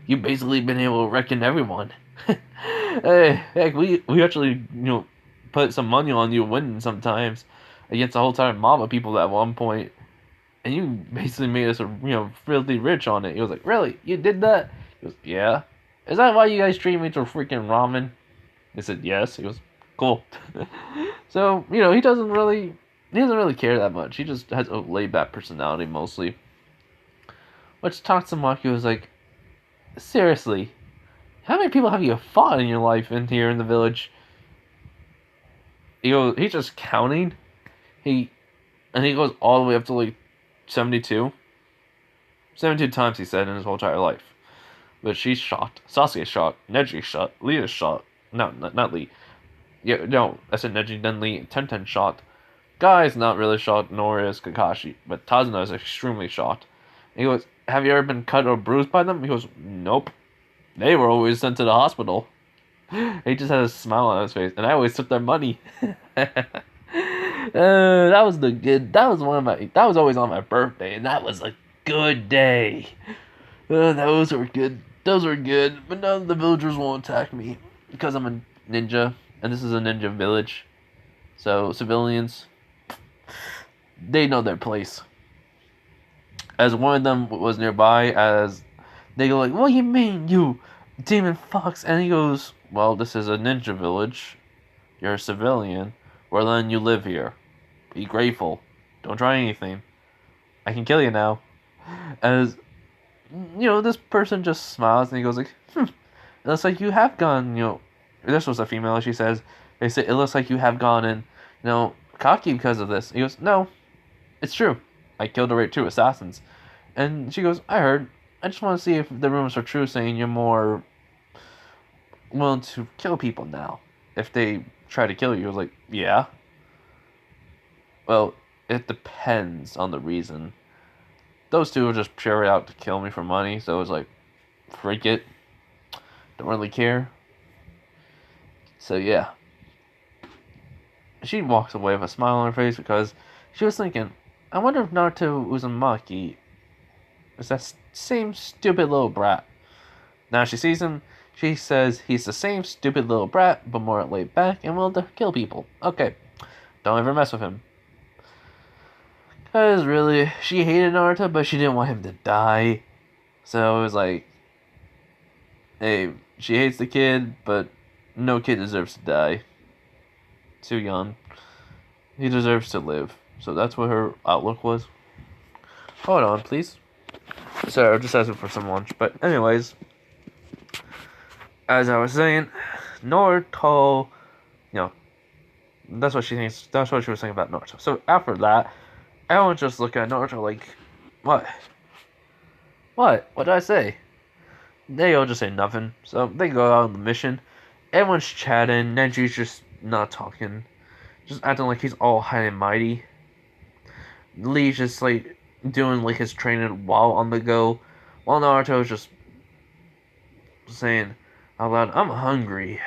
you've basically been able to reckon everyone. Hey, heck, we actually, put some money on you winning sometimes against a whole entire mob of people at one point. And you basically made us, filthy rich on it. He was like, really? You did that? He goes, yeah. Is that why you guys treat me to freaking ramen? They said, yes. He goes, cool. So, he doesn't really care that much. He just has a laid-back personality, mostly. Which Tatsumaki was like, seriously, how many people have you fought in your life in here in the village? He's just counting. He goes all the way up to 72. 72 times he said in his whole entire life. But she's shot. Sasuke's shot. Neji's shot. Lee is shot. No, not Lee. Yeah, no, I said Neji, then Lee. Tenten shot. Guy's not really shot, nor is Kakashi. But Tazuna is extremely shot. He goes, have you ever been cut or bruised by them? He goes, nope. They were always sent to the hospital. He just had a smile on his face, and I always took their money. That was the good. That was one of my. That was always on my birthday, and that was a good day. Those were good. Those were good. But now the villagers won't attack me because I'm a ninja, and this is a ninja village. So civilians, they know their place. As one of them was nearby, as they go like, "What do you mean, you demon fox?" And he goes, "Well, this is a ninja village. You're a civilian. Well, then you live here. Be grateful. Don't try anything. I can kill you now." As this person just smiles and he goes like, "It looks like you have gone, this was a female, she says, they say, it looks like you have gone and, cocky because of this." He goes, "No, it's true. I killed already 2 assassins." And she goes, "I heard. I just want to see if the rumors are true saying you're more willing to kill people now. If they try to kill you." I was like, "Yeah. Well, it depends on the reason. Those 2 were just pure out to kill me for money, so it was like, freak it. Don't really care." So yeah. She walks away with a smile on her face because she was thinking, I wonder if Naruto Uzumaki is that same stupid little brat. Now she sees him, she says he's the same stupid little brat, but more laid back and willing to kill people. Okay, don't ever mess with him. Because really, she hated Naruto, but she didn't want him to die. So it was like, hey, she hates the kid, but no kid deserves to die. Too young. He deserves to live. So that's what her outlook was. Hold on, please. Sorry, I'm just asking for some lunch. But anyways, as I was saying, Naruto, that's what she thinks. That's what she was saying about Naruto. So after that, everyone's just looking at Naruto like, what? What? What did I say? They all just say nothing. So they go out on the mission. Everyone's chatting. Neji's just not talking. Just acting like he's all high and mighty. Lee's just like doing like his training while on the go. While Naruto's just saying out loud, "I'm hungry.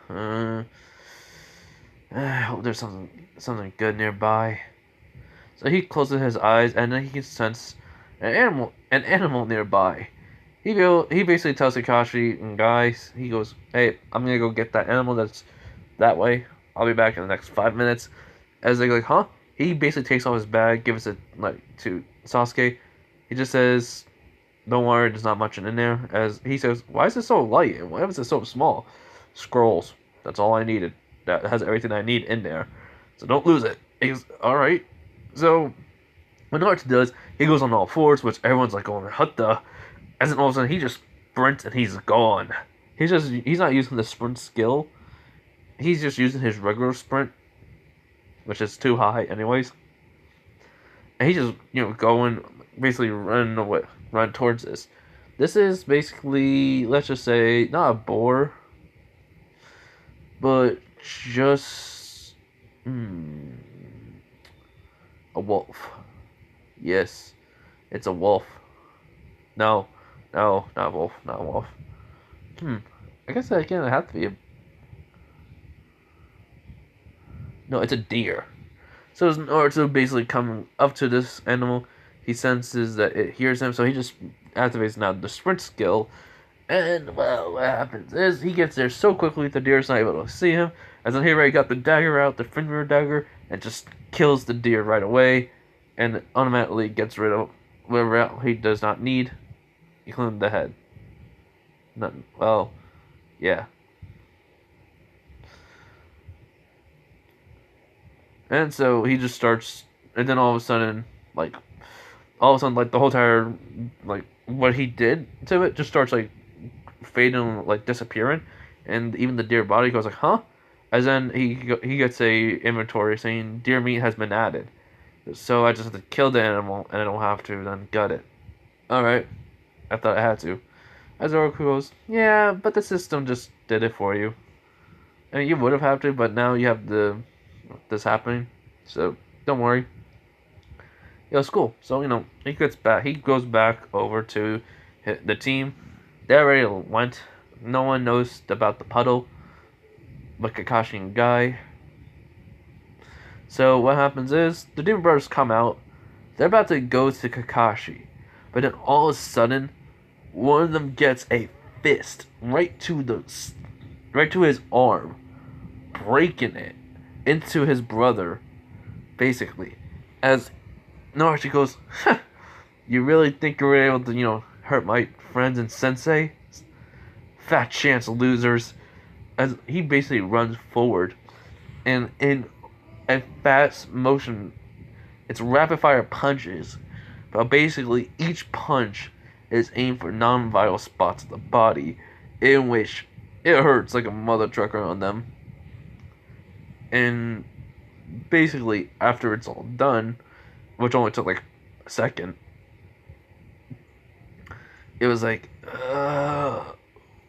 I hope there's something good nearby." So he closes his eyes and then he can sense an animal nearby. He basically tells Kakashi and guys, he goes, "Hey, I'm gonna go get that animal that's that way. I'll be back in the next 5 minutes." As they go like, "Huh?" He basically takes off his bag, gives it to Sasuke. He just says, "Don't worry, there's not much in there." As he says, "Why is it so light and why is it so small?" "Scrolls. That's all I needed. That has everything I need in there. So don't lose it." He's alright. So what Naruto does, he goes on all fours, which everyone's like going, "What the?" As then all of a sudden he just sprints and he's gone. He's not using the sprint skill. He's just using his regular sprint, which is too high anyways. And he's just, going, basically run towards this. This is basically, let's just say, not a boar, but just a wolf. Yes, it's a wolf. No, not a wolf, not a wolf. I guess that can't have to be a... No, it's a deer. So Naruto basically coming up to this animal. He senses that it hears him, so he just activates now the sprint skill. And, well, what happens is he gets there so quickly the deer's not able to see him. As then he already got the dagger out, the finger dagger, and just kills the deer right away. And automatically gets rid of whatever he does not need, including the head. Nothing. Well, yeah. And so he just starts, and then all of a sudden, like the whole entire, like, what he did to it just starts, like, fading, like, disappearing, and even the deer body goes like, huh? As then he gets a inventory saying deer meat has been added. So I just have to kill the animal, and I don't have to then gut it. Alright. I thought I had to. As Oroku goes, yeah, but the system just did it for you. I mean, you would have had to, but now you have this happening. So, don't worry. It was cool. So, he goes back over to the team. They already went. No one knows about the puddle. but Kakashi and Guy. So what happens is the Demon Brothers come out. They're about to go to Kakashi, but then all of a sudden, one of them gets a fist right to his arm, breaking it into his brother, basically. As Naruto goes, huh, you really think you were able to, hurt my friends and sensei? Fat chance, losers. As he basically runs forward, and in a fast motion, it's rapid fire punches, but basically each punch is aimed for non-vital spots of the body, in which it hurts like a mother trucker on them. And basically, after it's all done, which only took like a second, it was like,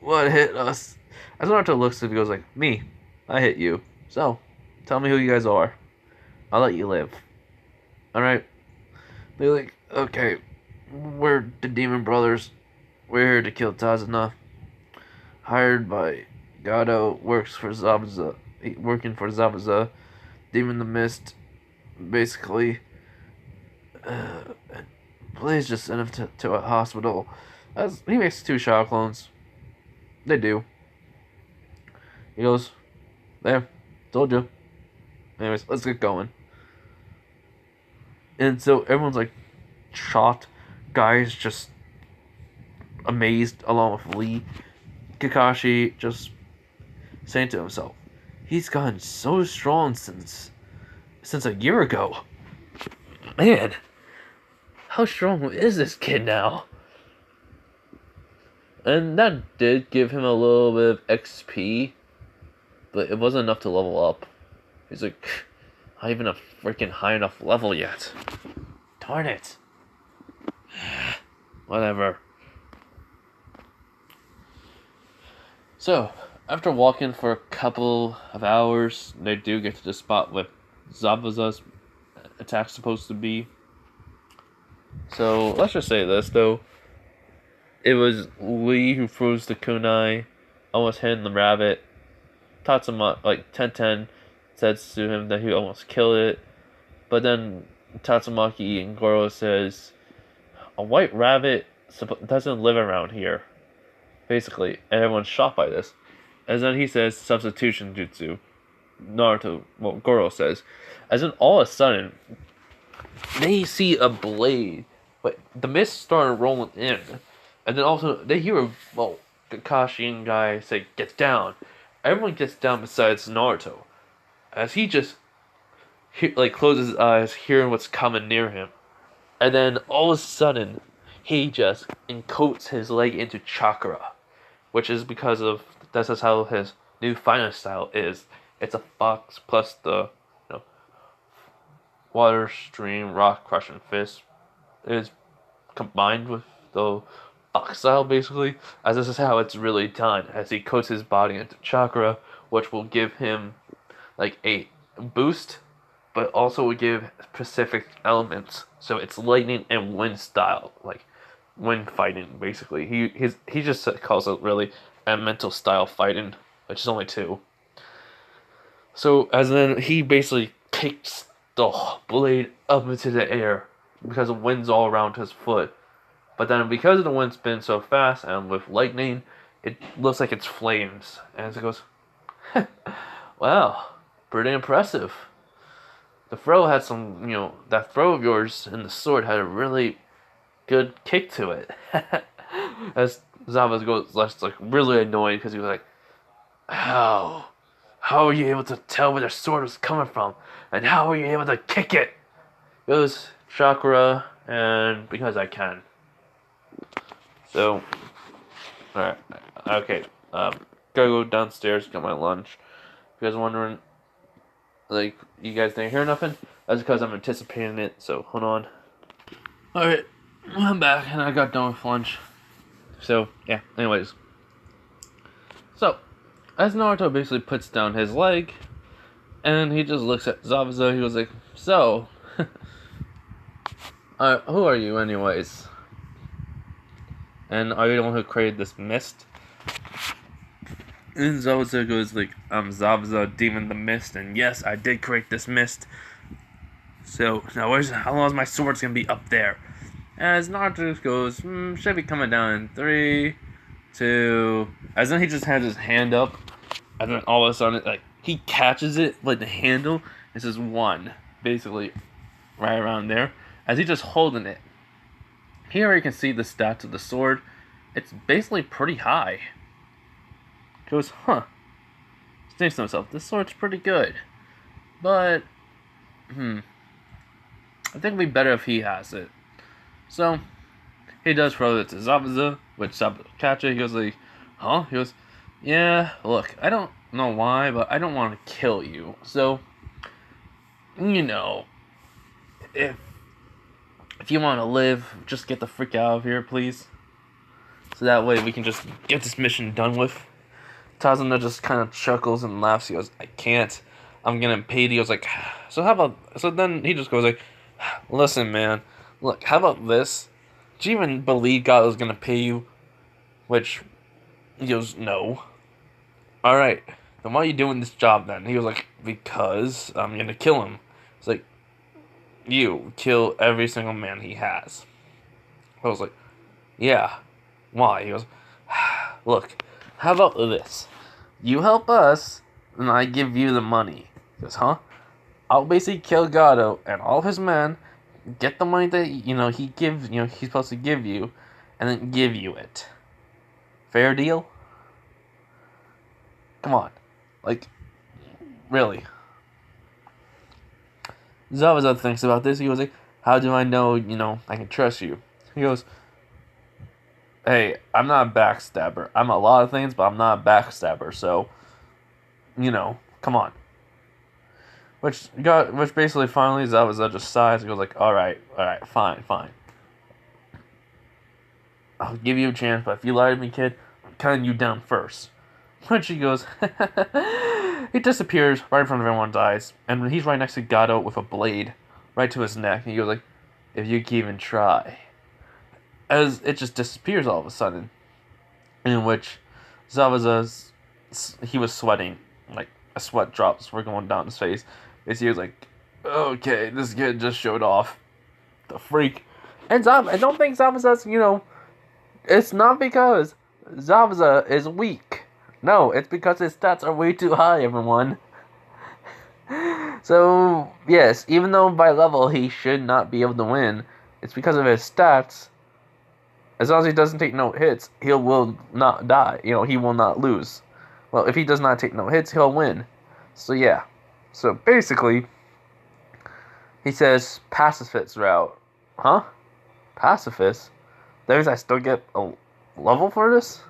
what hit us? As Naruto looks at it, he goes like, me, I hit you. So, tell me who you guys are. I'll let you live. Alright? They're like, okay, we're the Demon Brothers. We're here to kill Tazuna. Hired by Gado, working for Zabuza. Demon the Mist, basically. Please just send him to a hospital. As he makes 2 shadow clones. They do. He goes, there, told you. Anyways, let's get going. And so everyone's like shocked. Guy's just amazed along with Lee. Kakashi just saying to himself, he's gotten so strong since a year ago. Man, how strong is this kid now? And that did give him a little bit of XP, but it wasn't enough to level up. He's like, not even a freaking high enough level yet. Darn it. Whatever. So, after walking for a couple of hours, they do get to the spot where Zabuza's attack's supposed to be. So, let's just say this, though. It was Lee who froze the kunai, almost hitting the rabbit. Tatsumaki, like, Tenten says to him that he almost killed it. But then Tatsumaki and Goro says, a white rabbit doesn't live around here. Basically, and everyone's shocked by this. And then he says substitution jutsu. Goro says. As in all of a sudden, they see a blade, but the mist started rolling in. And then also, they hear Kakashi and Guy say, get down. Everyone gets down besides Naruto. As he just, closes his eyes, hearing what's coming near him. And then, all of a sudden, he just encoats his leg into chakra. Which is because of, this is how his new fighting style is. It's a fox plus the, water stream, rock crushing fist. It is combined with the fox style, basically. As this is how it's really done. As he coats his body into chakra, which will give him, a boost, but also will give specific elements. So it's lightning and wind style, wind fighting, basically. He just calls it really a mental style fighting, which is only 2. So as then he basically kicks the blade up into the air because the wind's all around his foot. But then because of the wind spins so fast and with lightning, it looks like it's flames. And it goes, wow, pretty impressive. The throw had some, that throw of yours in the sword had a really good kick to it. As Zabuza goes, really annoyed because he was like, how are you able to tell where the sword was coming from? And how are you able to kick it? It goes, chakra, and because I can. So, alright, okay, gotta go downstairs, get my lunch. If you guys are wondering, you guys didn't hear nothing? That's because I'm anticipating it, so hold on. Alright, I'm back, and I got done with lunch. So, yeah, anyways. So, as Naruto basically puts down his leg, and he just looks at Zabuza, he was like, so, who are you anyways? And are you the one who created this mist? And Zabuza goes like, I'm Zabuza, demon the mist, and yes, I did create this mist. So now how long is my sword's gonna be up there? As Naruto goes, should be coming down in 3, 2. As then he just has his hand up, and then all of a sudden, like he catches it like the handle. It says 1, basically, right around there. As he's just holding it. Here you can see the stats of the sword. It's basically pretty high. He goes, huh. He thinks to himself, this sword's pretty good. But, I think it'd be better if he has it. So, he does throw it to Zabuza, which Zabuza catches it. He goes like, huh? He goes, yeah, look, I don't know why, but I don't want to kill you. So, if you want to live, just get the frick out of here, please. So that way we can just get this mission done with. Tazuna just kind of chuckles and laughs. He goes, I can't. I'm getting paid. He goes like, so how about... So then he just goes like, listen, man. Look, how about this? Do you even believe God was going to pay you? Which, he goes, no. Alright, then why are you doing this job then? He was like, because I'm going to kill him. It's like, you kill every single man he has. I was like, yeah. Why? He goes, look, how about this? You help us, and I give you the money. He goes, huh? I'll basically kill Gato and all his men, get the money that, he's supposed to give you, and then give you it. Fair deal? Come on. Like, really. Zabuza thinks about this. He goes like, how do I know, I can trust you? He goes, hey, I'm not a backstabber. I'm a lot of things, but I'm not a backstabber, so, come on. Which basically finally Zabuza just sighs and goes like, alright, fine. I'll give you a chance, but if you lie to me, kid, I'm cutting you down first. When she goes, he disappears right in front of everyone's eyes, and he's right next to Gato with a blade right to his neck, and he goes like, if you can even try. As it just disappears all of a sudden, in which Zabuza's, he was sweating, like a sweat drops were going down his face. He was like, okay, this kid just showed off. The freak. And I don't think Zabuza's, it's not because Zabuza is weak. No, it's because his stats are way too high, everyone. So, yes, even though by level he should not be able to win, it's because of his stats. As long as he doesn't take no hits, he will not die. He will not lose. Well, if he does not take no hits, he'll win. So, yeah. So, basically, he says, pacifist route. Huh? Pacifist? That means I still get a level for this?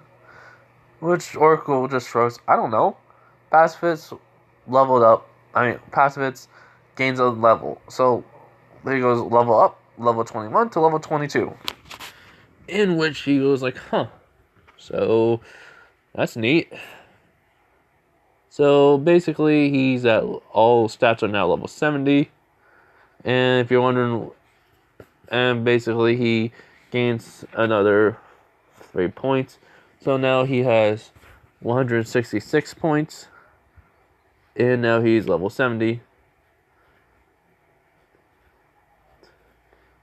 Which Oracle just throws, I don't know. Pacifist leveled up. Pacifist gains a level. So, there he goes, level up, level 21 to level 22. In which he goes like, huh. So, that's neat. So, basically, he's at, all stats are now level 70. And if you're wondering, and basically he gains another 3 points. So now he has 166 points. And now he's level 70.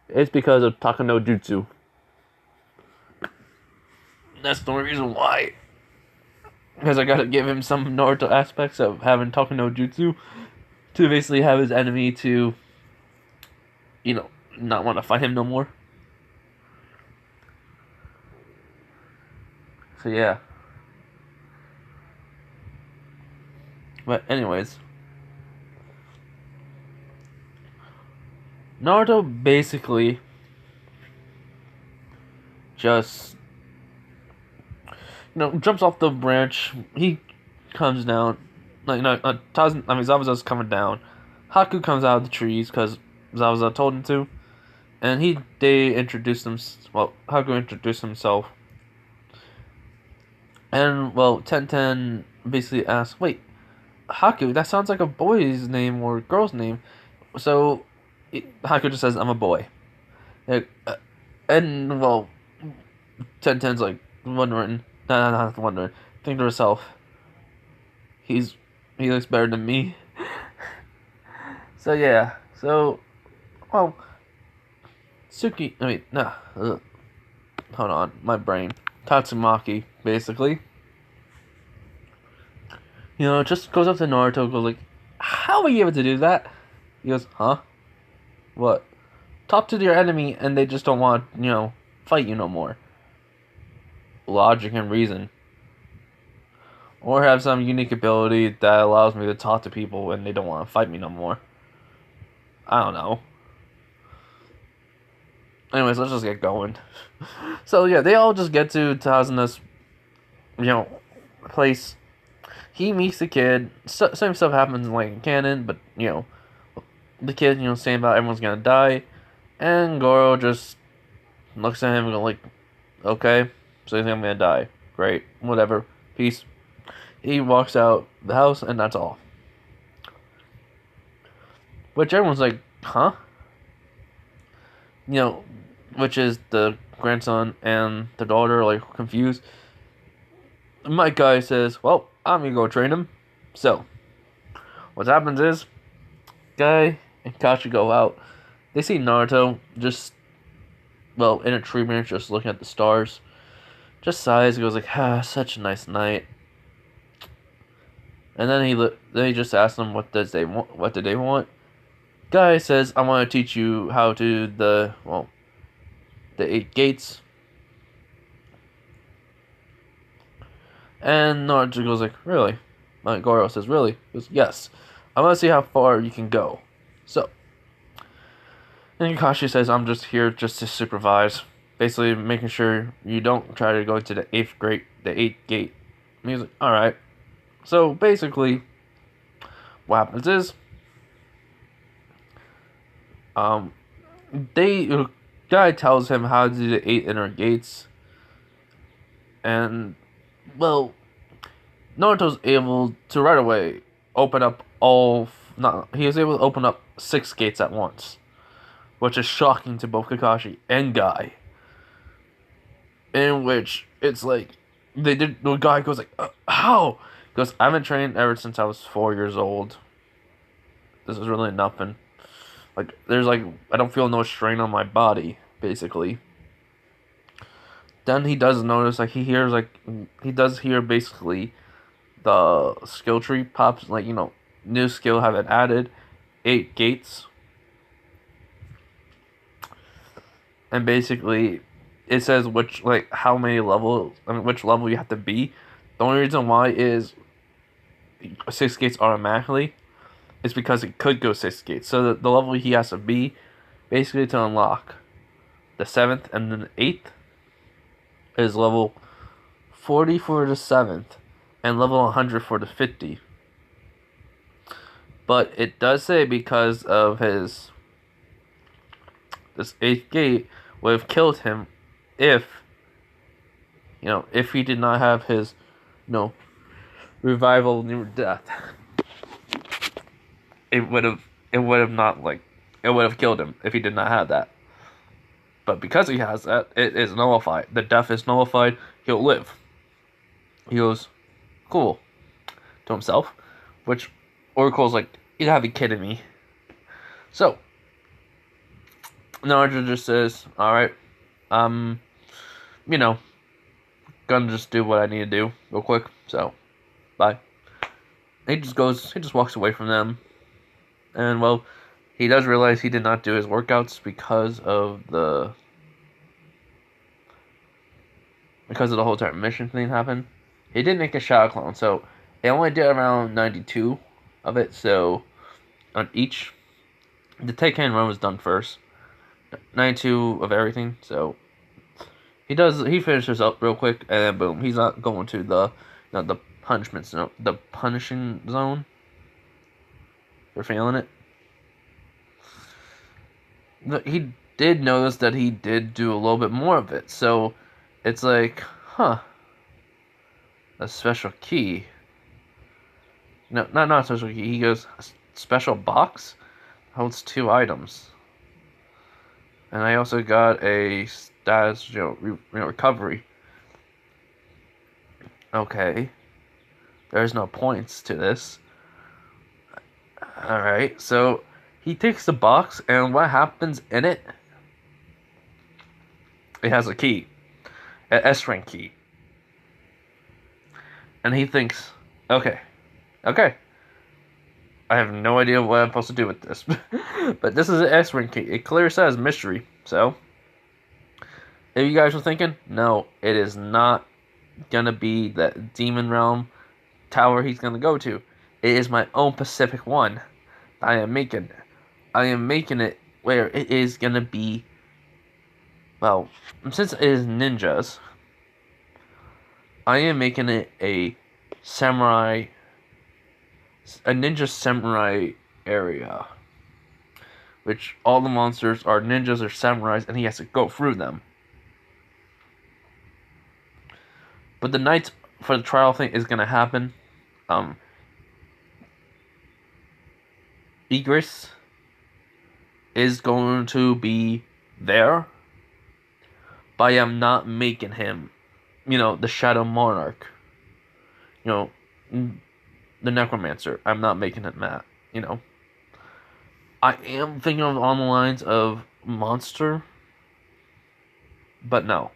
It's because of Taka no Jutsu. That's the only reason why. Because I gotta give him some Naruto aspects of having Taka no Jutsu. To basically have his enemy to, not want to fight him no more. So yeah. But anyways. Naruto basically just jumps off the branch. He comes down. Zabuza's coming down. Haku comes out of the trees because Zabuza told him to. And they introduced them. Well, Haku introduced himself. And, well, Tenten basically asked, wait, Haku, that sounds like a boy's name or girl's name. So, Haku just says, I'm a boy. And, well, Tenten's like, wondering, not wondering, think to herself, he looks better than me. So yeah, so well, Suki. I mean, nah. Hold on, my brain. Tatsumaki, basically. Just goes up to Naruto, goes like, "How are you able to do that?" He goes, "Huh? What? Talk to your enemy, and they just don't want fight you no more. Logic and reason, or have some unique ability that allows me to talk to people, and they don't want to fight me no more. I don't know." Anyways, let's just get going. So yeah, they all just get to Tazuna's, place. He meets the kid. Same stuff happens like in canon, but the kid, saying about everyone's gonna die, and Goro just looks at him and goes like, "Okay, so you think I'm gonna die? Great, whatever, peace." He walks out the house, and that's all. Which everyone's like, "Huh?" Which is the grandson and the daughter like confused. My guy says, "Well, I'm gonna go train him." So, what happens is, Guy and Kachi go out. They see Naruto just, in a tree branch, just looking at the stars. Just sighs, goes like, such a nice night. And then he just asks them what did they want. Guy says, "I want to teach you how to do the 8 gates." And Naruto goes like, "Really?" Goro says, "Really?" He goes, "Yes. I want to see how far you can go." So, and Kakashi says, "I'm just here just to supervise. Basically, making sure you don't try to go to the 8th gate." And he's like, "Alright." So, basically, what happens is, um, guy tells him how to do the 8 inner gates. And, Naruto's able to right away open up he was able to open up 6 gates at once, which is shocking to both Kakashi and Guy. In which it's like the guy goes like, "How?" He goes, "I haven't trained ever since I was 4 years old. This is really nothing. Like there's like I don't feel no strain on my body, basically." Then he does notice he does hear basically the skill tree pops new skill have been added, 8 gates, and basically it says how many levels, which level you have to be. The only reason why is 6 gates automatically is because it could go 6 gates. So the level he has to be basically to unlock the 7th and then the 8th is level 40 for the 7th and level 100 for the 50. But it does say because of this 8th gate would have killed him if he did not have his revival near death. It would have not it would have killed him if he did not have that. But because he has that, it is nullified. The death is nullified. He'll live. He goes, "Cool," to himself, which Oracle's like, "You gotta be kidding me." So Naruto just says, "Alright, gonna just do what I need to do real quick, so bye." He just walks away from them. And he does realize he did not do his workouts because of the whole intermission thing happened. He did make a shadow clone, so they only did around 92 of it, so on each. The Teiken run was done first. 92 of everything, so he finishes up real quick, and then boom, he's not going to the punishment zone, the punishing zone. You're feeling it? He did notice that he did do a little bit more of it, so it's like, huh, a special key. No, not a special key. He goes, "A special box holds 2 items, and I also got a status, recovery." Okay. There's no points to this. Alright, so he takes the box, and what happens in it? It has a key, an S rank key. And he thinks, okay, I have no idea what I'm supposed to do with this. But this is an S rank key. It clearly says mystery. So, if you guys were thinking, no, it is not gonna be that demon realm tower he's gonna go to. It is my own Pacific one. I am making it where it is gonna be, well, since it is ninjas, I am making it a ninja samurai area, which all the monsters are ninjas or samurais, and he has to go through them. But the night for the trial thing is gonna happen. Igris is going to be there, but I am not making him, the Shadow Monarch, the Necromancer. I'm not making him that, I am thinking of on the lines of Monster, but no.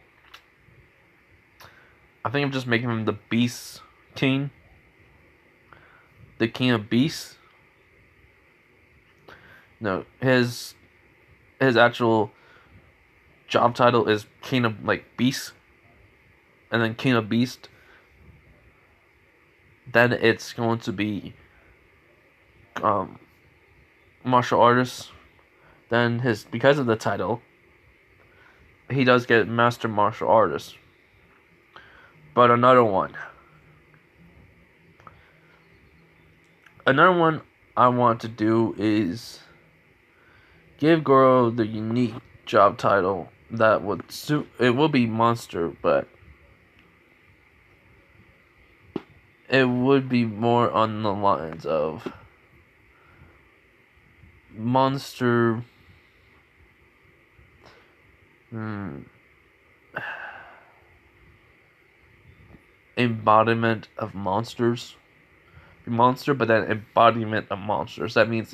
I think I'm just making him the Beast King, the King of Beasts. No, his actual job title is King of Beast, and then King of Beast. Then it's going to be martial artist. Then because of the title, he does get master martial artist. But another one I want to do is give Goro the unique job title that would suit. It will be monster, but it would be more on the lines of monster. Embodiment of monsters. Monster, but then embodiment of monsters. That means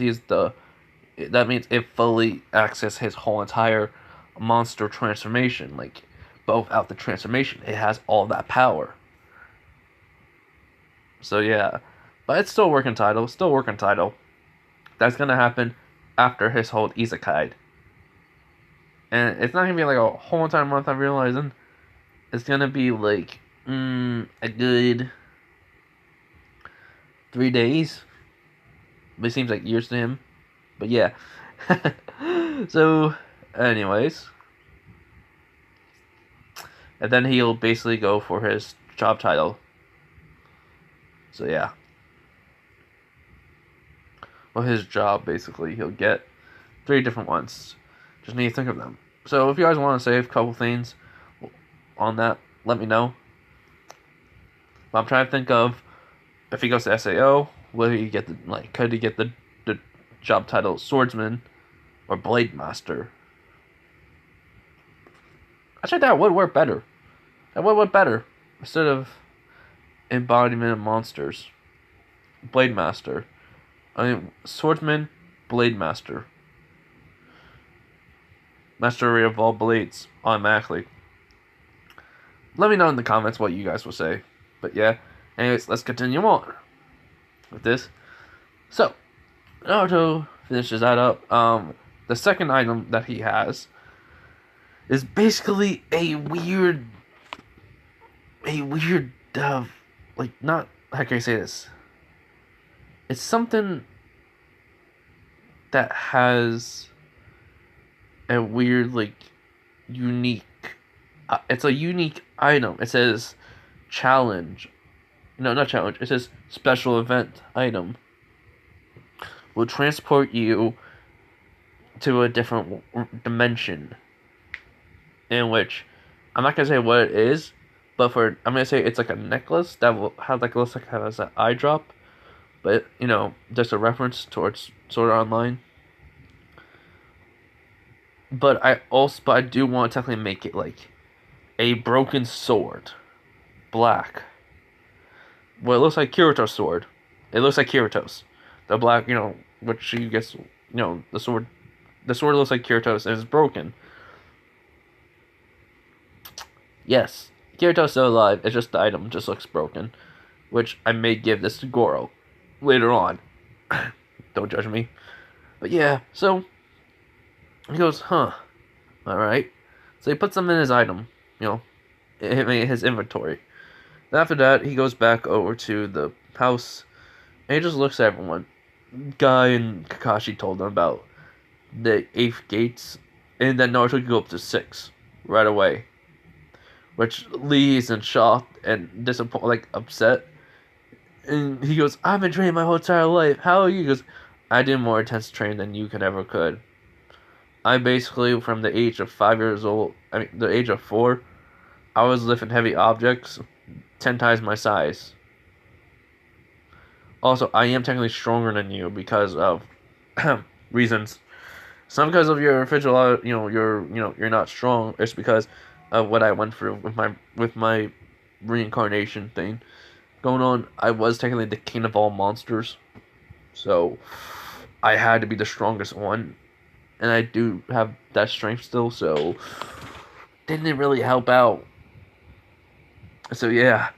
it fully access his whole entire monster transformation. Both out the transformation, it has all that power. So yeah, but it's still a working title. That's gonna happen after his whole isekai, and it's not gonna be like a whole entire month. I'm realizing it's gonna be like a good 3 days. But it seems like years to him. But yeah. So, anyways. And then he'll basically go for his job title. So yeah. Well, his job, basically. He'll get 3 different ones. Just need to think of them. So if you guys want to say a couple things on that, let me know. But I'm trying to think of, if he goes to SAO, will he get could he get the job title Swordsman or Blade Master? Actually, that would work better. Instead of embodiment of monsters. Blade Master. Swordsman, Blade Master. Mastery of all blades, automatically. Let me know in the comments what you guys will say. But yeah, anyways, let's continue on with this. So, Naruto finishes that up. The second item that he has is basically a weird, not, how can I say this? It's something that has a weird, unique, it's a unique item. It says challenge. No, not challenge. It says special event item. Will transport you to a different dimension. In which, I'm not gonna say what it is, but I'm gonna say it's like a necklace that will have looks like it has an eye drop, but just a reference towards Sword Art Online. But I do want to technically make it like a broken sword, black, Well, it looks like Kirito's sword. It looks like Kirito's. The black, which she gets, the sword. The sword looks like Kirito's and it's broken. Yes, Kirito's still alive. It's just the item just looks broken, which I may give this to Goro later on. Don't judge me. But yeah, so he goes, huh, alright. So he puts them in his item, his inventory. And after that, he goes back over to the house and he just looks at everyone. Guy and Kakashi told him about the 8th gates, and then Naruto could go up to 6 right away. Which Lee is in shock and disappointed, like upset. And he goes, I've been training my whole entire life. How are you? He goes, I did more intense training than you could ever could. I basically, from the age of 5 years old, the age of 4, I was lifting heavy objects 10 times my size. Also, I am technically stronger than you because of reasons. Some because of your physical, you're not strong. It's because of what I went through with my reincarnation thing going on. I was technically the king of all monsters, so I had to be the strongest one, and I do have that strength still. So didn't really help out. So yeah,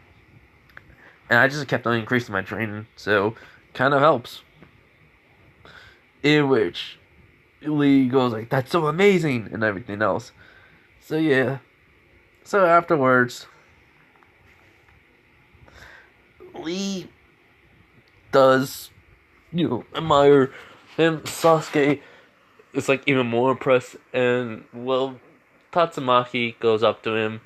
and I just kept on increasing my training, so kind of helps. In which Lee goes like, "That's so amazing," and everything else. So yeah. So afterwards, Lee does, admire him. Sasuke is like even more impressed, and well, Tatsumaki goes up to him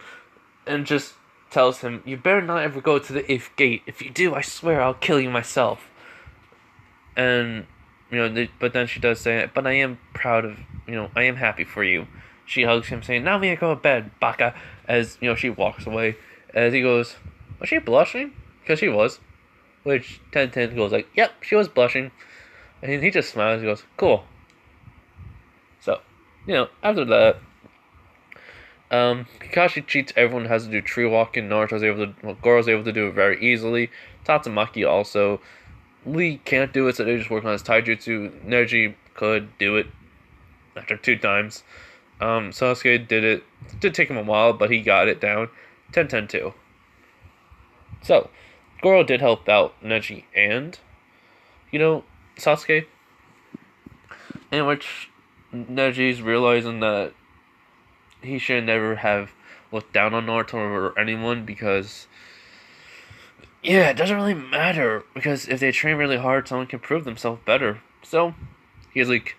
and just tells him, "You better not ever go to the 8th gate. If you do, I swear I'll kill you myself." And but then she does say, "But I am proud of, I am happy for you." She hugs him, saying, "Now we gotta go to bed, baka." As she walks away, as he goes, "Was she blushing?" Because she was. Which Ten goes like, "Yep, she was blushing," and he just smiles. And goes, "Cool." So, after that, Kakashi cheats everyone has to do tree walking. Goro's able to do it very easily. Tatsumaki also. Lee can't do it, so they just work on his taijutsu. Neji could do it after 2 times. Sasuke did it. It did take him a while, but he got it down. 10-10-2. So, Goro did help out Neji and, Sasuke. In which Neji's realizing that he should never have looked down on Naruto or anyone because, yeah, it doesn't really matter. Because if they train really hard, someone can prove themselves better. So, he's like,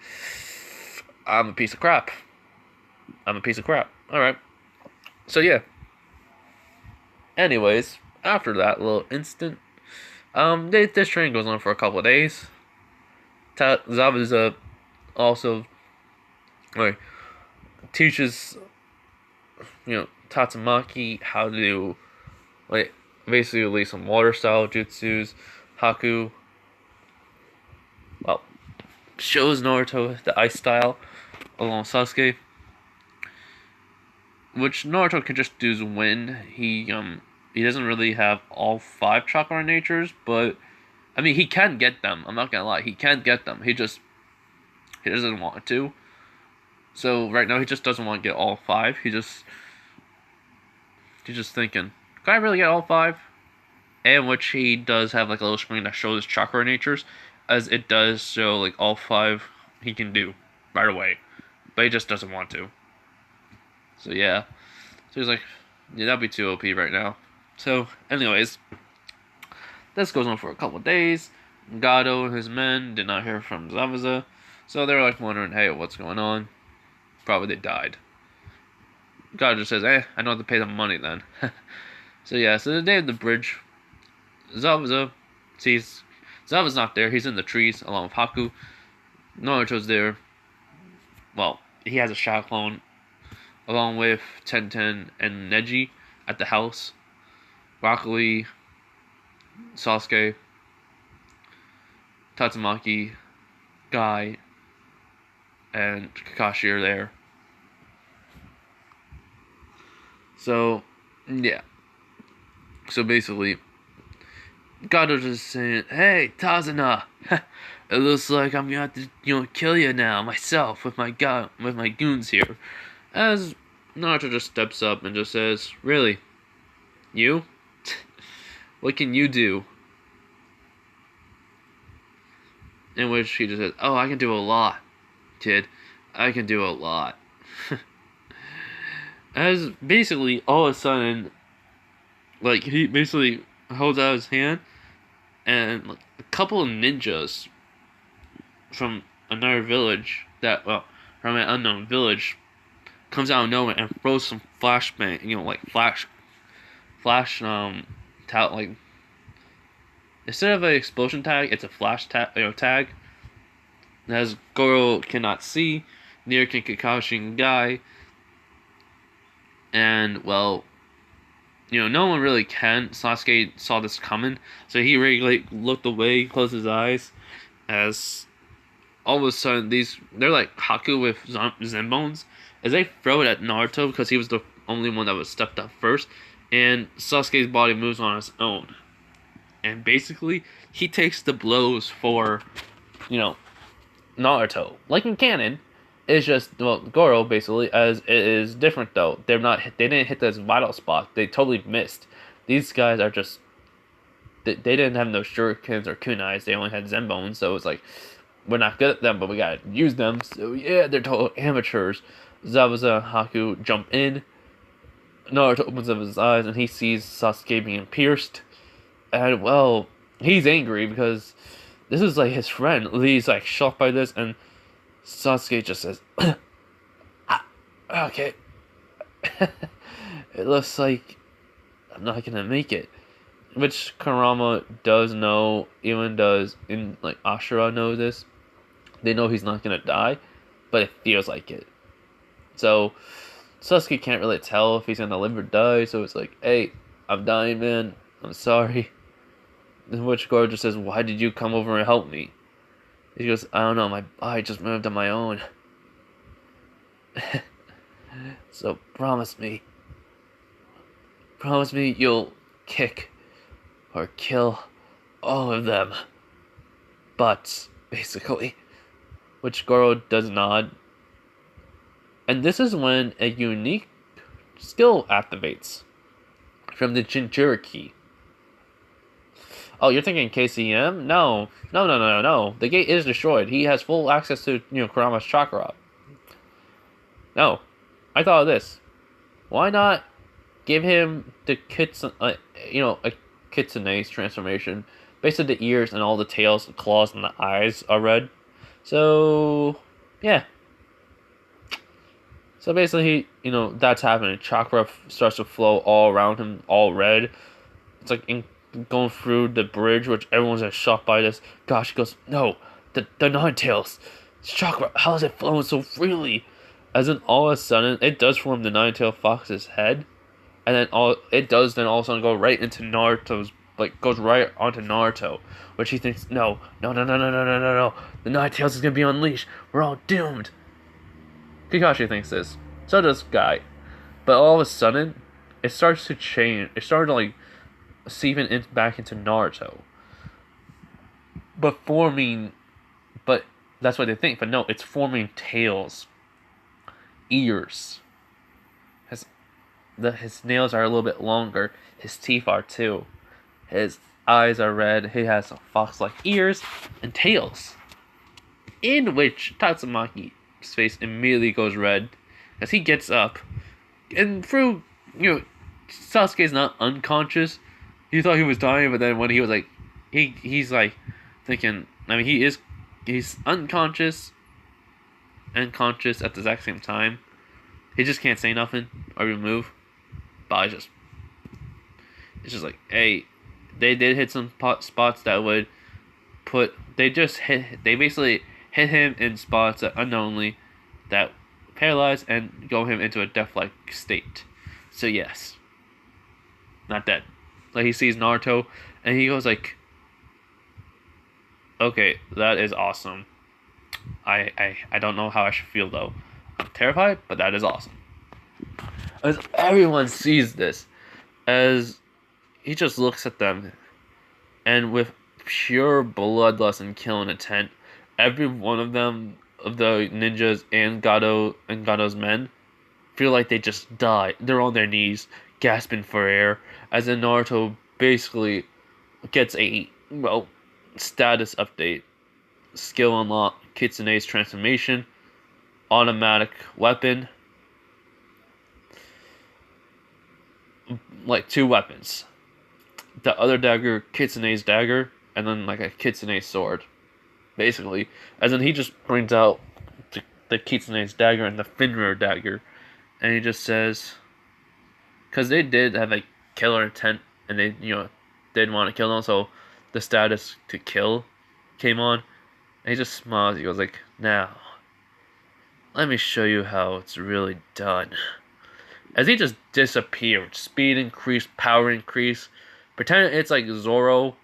I'm a piece of crap. I'm a piece of crap. Alright. So, yeah. Anyways, after that little instant, this training goes on for a couple of days. Zabuza also teaches, Tatsumaki how to do, basically some water style jutsus. Haku, shows Naruto the ice style along with Sasuke, which Naruto can just do when he doesn't really have all 5 chakra natures, but he can get them. I'm not gonna lie, he can get them. He doesn't want to. So right now he just doesn't want to get all 5. He's just thinking, can I really get all 5? And which he does have like a little screen that shows chakra natures, as it does show like all 5 he can do right away, but he just doesn't want to. So yeah, so he's like, yeah, that'd be too OP right now. So anyways, this goes on for a couple of days. Gado and his men did not hear from Zabuza, so they're like wondering, hey, what's going on? Probably they died. Gado just says, I don't have to pay them money then. So yeah, so the day of the bridge, Zabuza sees Zabuza's not there. He's in the trees along with Haku. Naruto's there. Well, he has a shadow clone along with Tenten and Neji at the house. Rock Lee, Sasuke, Tatsumaki, Guy, and Kakashi are there. So, yeah. So basically, Gato just saying, "Hey, Tazuna, it looks like I'm gonna have to, kill you now myself with my goons here." As Naruto just steps up and just says, "Really, you? What can you do?" In which he just says, "Oh, I can do a lot, kid. I can do a lot." As basically all of a sudden, like he basically holds out his hand, and like, a couple of ninjas from another village from an unknown village comes out of nowhere and throws some flashbang, like flash like instead of an explosion tag, it's a flash tag. As Goro cannot see, neither can Kakashi and Guy, and well, no one really can. Sasuke saw this coming, so he really looked away, closed his eyes, as all of a sudden they're like Haku with Zen bones, as they throw it at Naruto because he was the only one that was stepped up first, and Sasuke's body moves on its own, and basically he takes the blows for, Naruto. Like in canon, it's just Goro basically, as it is different though. They didn't hit this vital spot. They totally missed. These guys are just they didn't have no shurikens or kunais. They only had zen bones, so it's like we're not good at them, but we gotta use them. So yeah, they're total amateurs. Zabuza and Haku jump in. Naruto opens up his eyes and he sees Sasuke being pierced, and well, he's angry because this is like his friend. He's like shocked by this, and Sasuke just says, "Okay, it looks like I'm not gonna make it." Which Kurama does know, even does in like Ashura knows this. They know he's not gonna die, but it feels like it. So Sasuke can't really tell if he's gonna live or die. So it's like, "Hey, I'm dying, man. I'm sorry." In which Goro just says, "Why did you come over and help me?" He goes, "I don't know, my body just moved on my own." So promise me you'll kick or kill all of them. But, basically, which Goro does nod. And this is when a unique skill activates from the Jinchuriki. Oh, you're thinking KCM? No. The gate is destroyed. He has full access to, Kurama's chakra. No. I thought of this. Why not give him the a kitsune's transformation? Basically the ears and all the tails, the claws, and the eyes are red. So, yeah. So basically, that's happening. Chakra starts to flow all around him, all red. It's like going through the bridge, which everyone's just shocked by this. Gosh, he goes, "No, the nine tails, chakra. How is it flowing so freely?" As in, all of a sudden, it does form the nine-tailed fox's head, and then all of a sudden go right into Naruto's, goes right onto Naruto, which he thinks, no, the nine tails is gonna be unleashed. We're all doomed. Kakashi thinks this. So does Guy. But all of a sudden, it starts to change. It started to seeping back into Naruto. But that's what they think. But no, it's forming tails, ears. His nails are a little bit longer. His teeth are too. His eyes are red. He has fox-like ears and tails. In which Tatsumaki's face immediately goes red as he gets up, and through Sasuke's not unconscious. He thought he was dying, but then when he was he's thinking. I mean, he's unconscious and conscious at the exact same time. He just can't say nothing or even move. But it's just like, hey, they did hit some spots that would they basically hit him in spots that unknowingly that paralyze and go him into a death-like state. So yes, not dead. He sees Naruto and he goes okay, that is awesome. I don't know how I should feel though. I'm terrified, but that is awesome. As everyone sees this, as he just looks at them and with pure bloodlust and killing intent, every one of them, of the ninjas and Gado's men, feel like they just died. They're on their knees, gasping for air, as in Naruto basically gets a, well, status update. Skill unlock, Kitsune's transformation, automatic weapon, like 2 weapons. The other dagger, Kitsune's dagger, and then like a Kitsune sword. Basically. As in he just brings out the Kitsune's dagger and the Finra dagger. And he just says, because they did have a killer intent, and they, did want to kill them, so the status to kill came on. And he just smiles. He goes like, "Now, let me show you how it's really done." As he just disappeared, speed increase, power increase, pretend it's like Zoro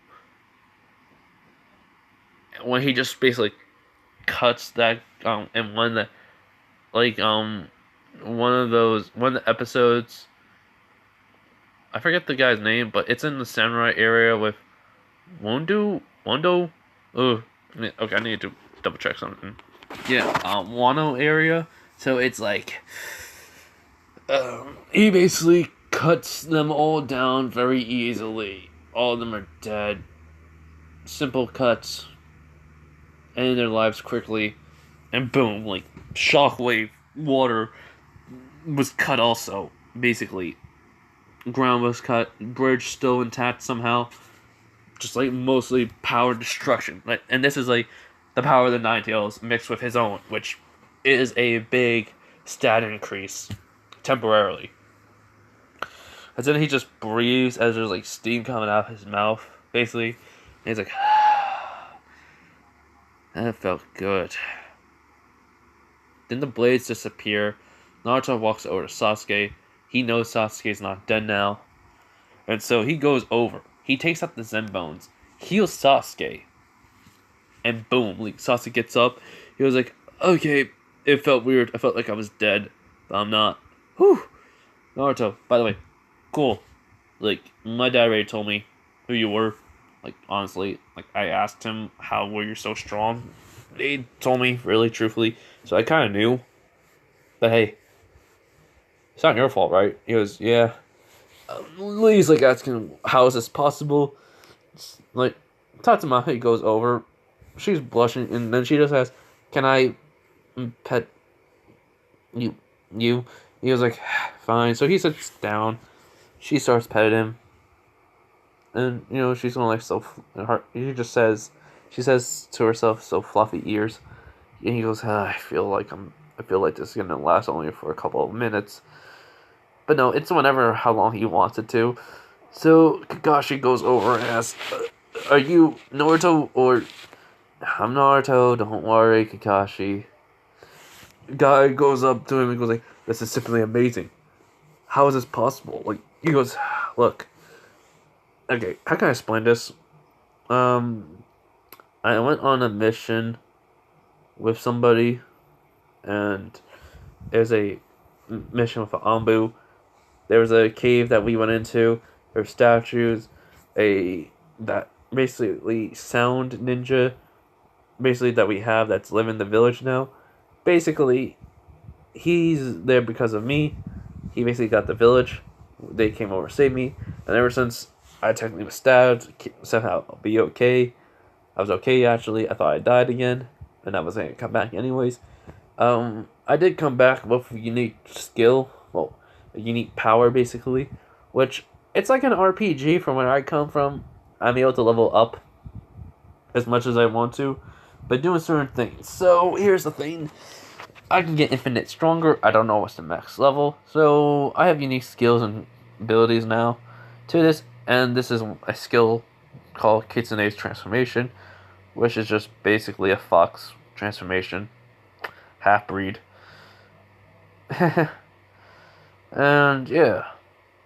when he just basically cuts that in one of the one of the episodes. I forget the guy's name, but it's in the samurai area with Wondo. Oh, okay, I need to double check something. Yeah, Wano area. So it's like, he basically cuts them all down very easily. All of them are dead. Simple cuts, end their lives quickly, and boom, like shockwave, water was cut also. Basically, ground was cut, bridge still intact somehow. Just like mostly power destruction. Like, and this is like the power of the Nine Tails mixed with his own, which is a big stat increase temporarily. And then he just breathes as there's like steam coming out of his mouth, basically. And he's like, that felt good. Then the blades disappear. Naruto walks over to Sasuke. He knows Sasuke's not dead now. And so he goes over. He takes out the Zen bones, heals Sasuke. And boom, like Sasuke gets up. He was like, okay, it felt weird. I felt like I was dead, but I'm not. Whew. Naruto, by the way, cool. Like, my dad already told me who you were. Like, honestly, like, I asked him, how were you so strong? He told me, really, truthfully. So I kind of knew. But hey, it's not your fault, right? He goes, yeah. Lee's like asking, how is this possible? It's like, Tatsumaki goes over. She's blushing, and then she just asks, can I pet you? He was like, fine. So he sits down. She starts petting him. And, she's going like, she says to herself, so fluffy ears. And he goes, I feel like this is gonna last only for a couple of minutes. But no, it's whenever, how long he wants it to. So Kakashi goes over and asks, are you Naruto or... I'm Naruto, don't worry, Kakashi. Guy goes up to him and goes like, this is simply amazing. How is this possible? Like, he goes, look. Okay, how can I explain this? I went on a mission with somebody, and there's a mission with an Ambu. There was a cave that we went into. There were statues. That basically sound ninja, basically that we have that's living in the village now. Basically, he's there because of me. He basically got the village. They came over to save me, and ever since I technically was stabbed, somehow I'll be okay. I was okay actually. I thought I died again, and I was gonna come back anyways. I did come back with a unique skill, well, a unique power basically, which it's like an RPG from where I come from. I'm able to level up as much as I want to by doing certain things. So here's the thing. I can get infinite stronger. I don't know what's the max level. So I have unique skills and abilities now to this. And this is a skill called Kitsune's transformation, which is just basically a fox transformation. Half-breed. And yeah.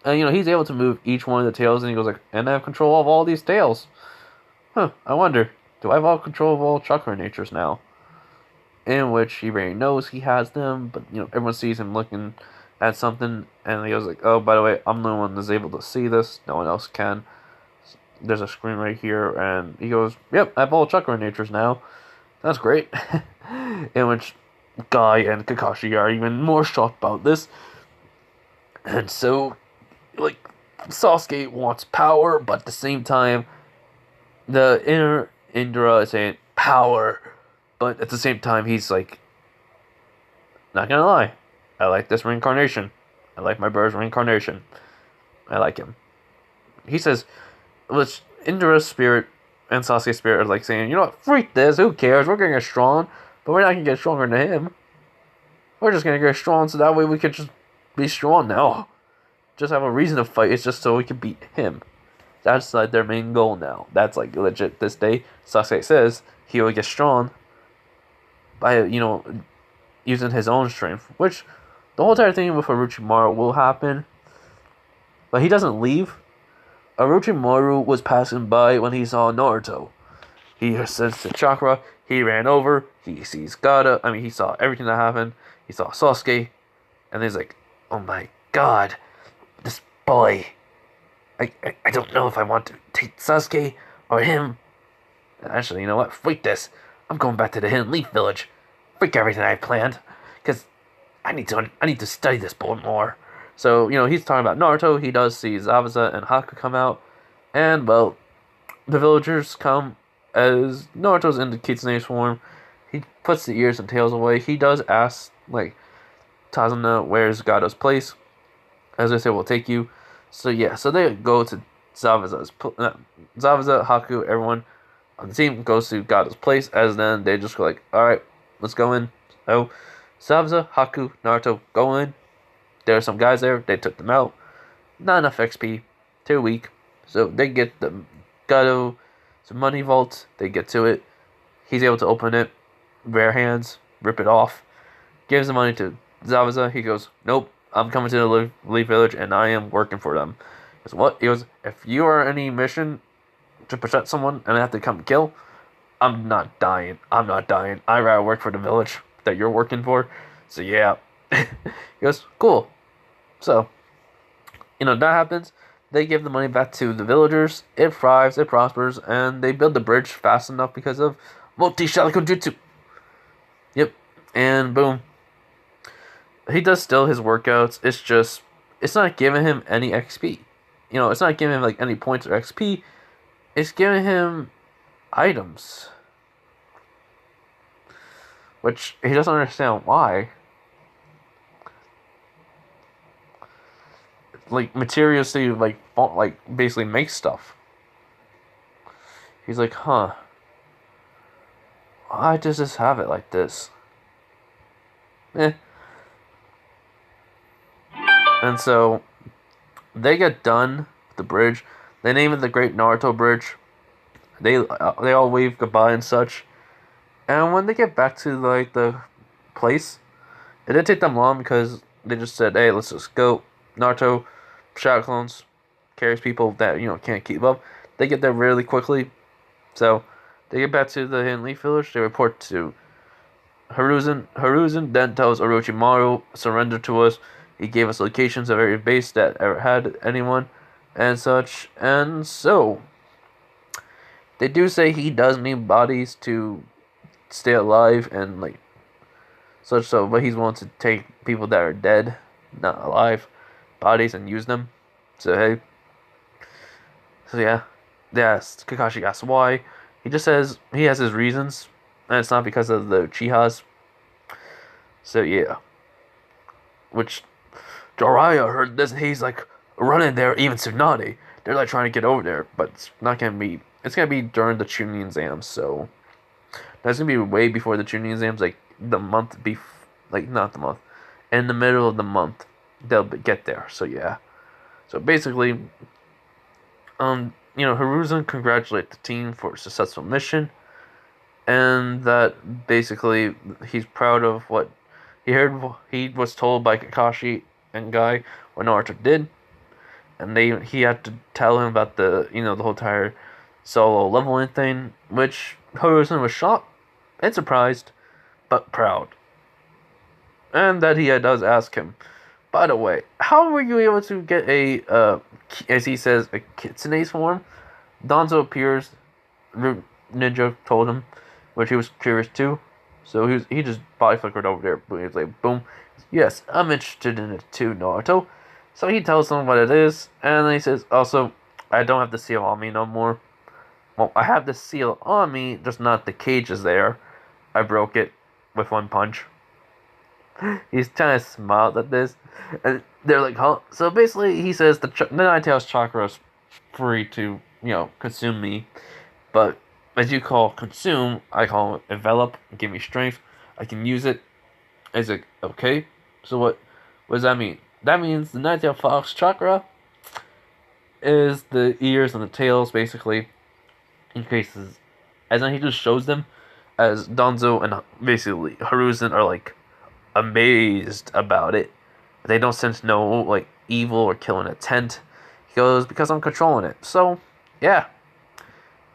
And he's able to move each one of the tails, and he goes like, and I have control of all these tails. I wonder, do I have all control of all chakra natures now? In which he already knows he has them, but everyone sees him looking at something, and he goes like, oh, by the way, I'm the one that's able to see this, no one else can. there's a screen right here, and he goes, "Yep, I have all chakra natures now. That's great." In which Guy and Kakashi are even more shocked about this, and so like Sasuke wants power, but at the same time, the inner Indra is saying power, but at the same time, he's like, not gonna lie, I like this reincarnation. I like my brother's reincarnation. I like him. He says, which Indra's spirit and Sasuke's spirit are like saying, you know what, freak this, who cares? We're gonna get strong, but we're not gonna get stronger than him. We're just gonna get strong so that way we can just be strong now. Just have a reason to fight, it's just so we can beat him. That's like their main goal now. That's like legit this day. Sasuke says he will get strong by, using his own strength, which the whole entire thing with Orochimaru will happen, but he doesn't leave. Orochimaru was passing by when he saw Naruto. He sensed the chakra, he ran over, he sees he saw everything that happened, he saw Sasuke, and he's like, oh my god, this boy, I don't know if I want to take Sasuke or him. And actually, you know what, freak this, I'm going back to the Hidden Leaf Village, freak everything I planned, because I need to study this boy more. So, he's talking about Naruto. He does see Zabuza and Haku come out. And, well, the villagers come as Naruto's in the Kitsune's form. He puts the ears and tails away. He does ask, Tazuna, where's Gado's place? As I say, we'll take you. So, yeah, so they go to Zabuza, Haku, everyone on the team goes to Gado's place. As then they just go like, alright, let's go in. So, Zabuza, Haku, Naruto go in. There are some guys there. They took them out. Not enough XP. Too weak. So they get the Gado's money vault. They get to it. He's able to open it. Bare hands. Rip it off. Gives the money to Zabuza. He goes, nope. I'm coming to the Leaf Village and I am working for them. He goes, what? He goes, if you are on any mission to protect someone and I have to come kill, I'm not dying. I'd rather work for the village that you're working for. So yeah. He goes, cool. So, that happens. They give the money back to the villagers. It thrives, it prospers, and they build the bridge fast enough because of multi-shalico jutsu. Yep. And boom. He does still his workouts. It's not giving him any XP. It's not giving him any points or XP. It's giving him items. Which he doesn't understand why. Materials to basically make stuff. He's like, huh, why does this have it like this? And so they get done with the bridge. They name it the Great Naruto Bridge. They all wave goodbye and such. And when they get back to the place, it didn't take them long because they just said, hey, let's just go. Naruto, Shadow Clones, carries people that, can't keep up. They get there really quickly. So, they get back to the Hidden Leaf Village. They report to Hiruzen. Hiruzen then tells Orochimaru, surrender to us. He gave us locations of every base that ever had anyone and such. And so, they do say he does need bodies to stay alive and such, so, but he's willing to take people that are dead, not alive, bodies and use them. So hey. So yeah. Kakashi asks why. He just says he has his reasons, and it's not because of the Chihas. So yeah. Which Jiraiya heard this and he's running there, even Tsunade. They're trying to get over there, but it's not gonna be during the Chunin exams, so that's gonna be way before the Chunin exams, the month not the month. In the middle of the month they'll get there. So yeah. So basically, Hiruzen congratulates the team for a successful mission, and that basically he's proud of what he heard. He was told by Kakashi and Guy what Naruto did, and he had to tell him about the the whole entire solo leveling thing, which Hiruzen was shocked and surprised, but proud. And that he does ask him, by the way, how were you able to get as he says, a Kitsune's form? Danzo appears. Ninja told him, which he was curious too. So he just body flickered over there. He was like, boom. Yes, I'm interested in it too, Naruto. So he tells him what it is, and then he says, also, I don't have the seal on me no more. Well, I have the seal on me, just not the cages there. I broke it with one punch. He's kind of smiled at this, and they're like, huh? So basically, he says the Nine Tails chakra is free to, consume me, but as you call consume, I call it envelop, give me strength. I can use it. Is it okay? So what does that mean? That means the Nine Tailed Fox chakra is the ears and the tails, basically, in cases. And then he just shows them as Donzo and basically Hiruzen are like amazed about it. They don't sense no like evil or killing intent. He goes, because I'm controlling it. So, yeah.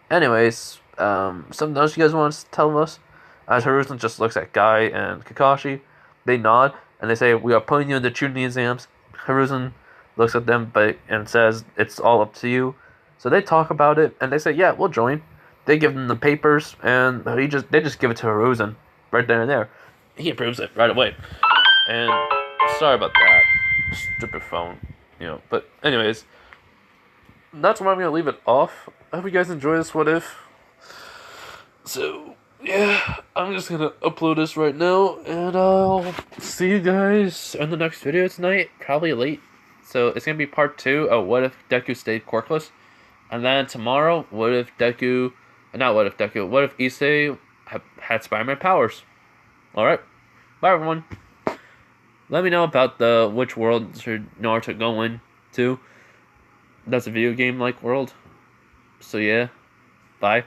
Anyways, something else you guys want to tell us? As Hiruzen just looks at Guy and Kakashi, they nod and they say, "We are putting you in the Chunin exams." Hiruzen looks at them and says, "It's all up to you." So they talk about it and they say, "Yeah, we'll join." They give them the papers and they just give it to Hiruzen right then and there. He approves it right away. And sorry about that, stupid phone, But anyways, that's where I'm gonna leave it off. I hope you guys enjoy this What If. So yeah, I'm just gonna upload this right now, and I'll see you guys in the next video tonight, probably late. So it's gonna be part 2 of What If Deku Stayed Quirkless, and then tomorrow, what if Issei had Spider-Man powers? Alright, bye everyone. Let me know about which world should Naruto go into. That's a video game like world. So yeah, bye.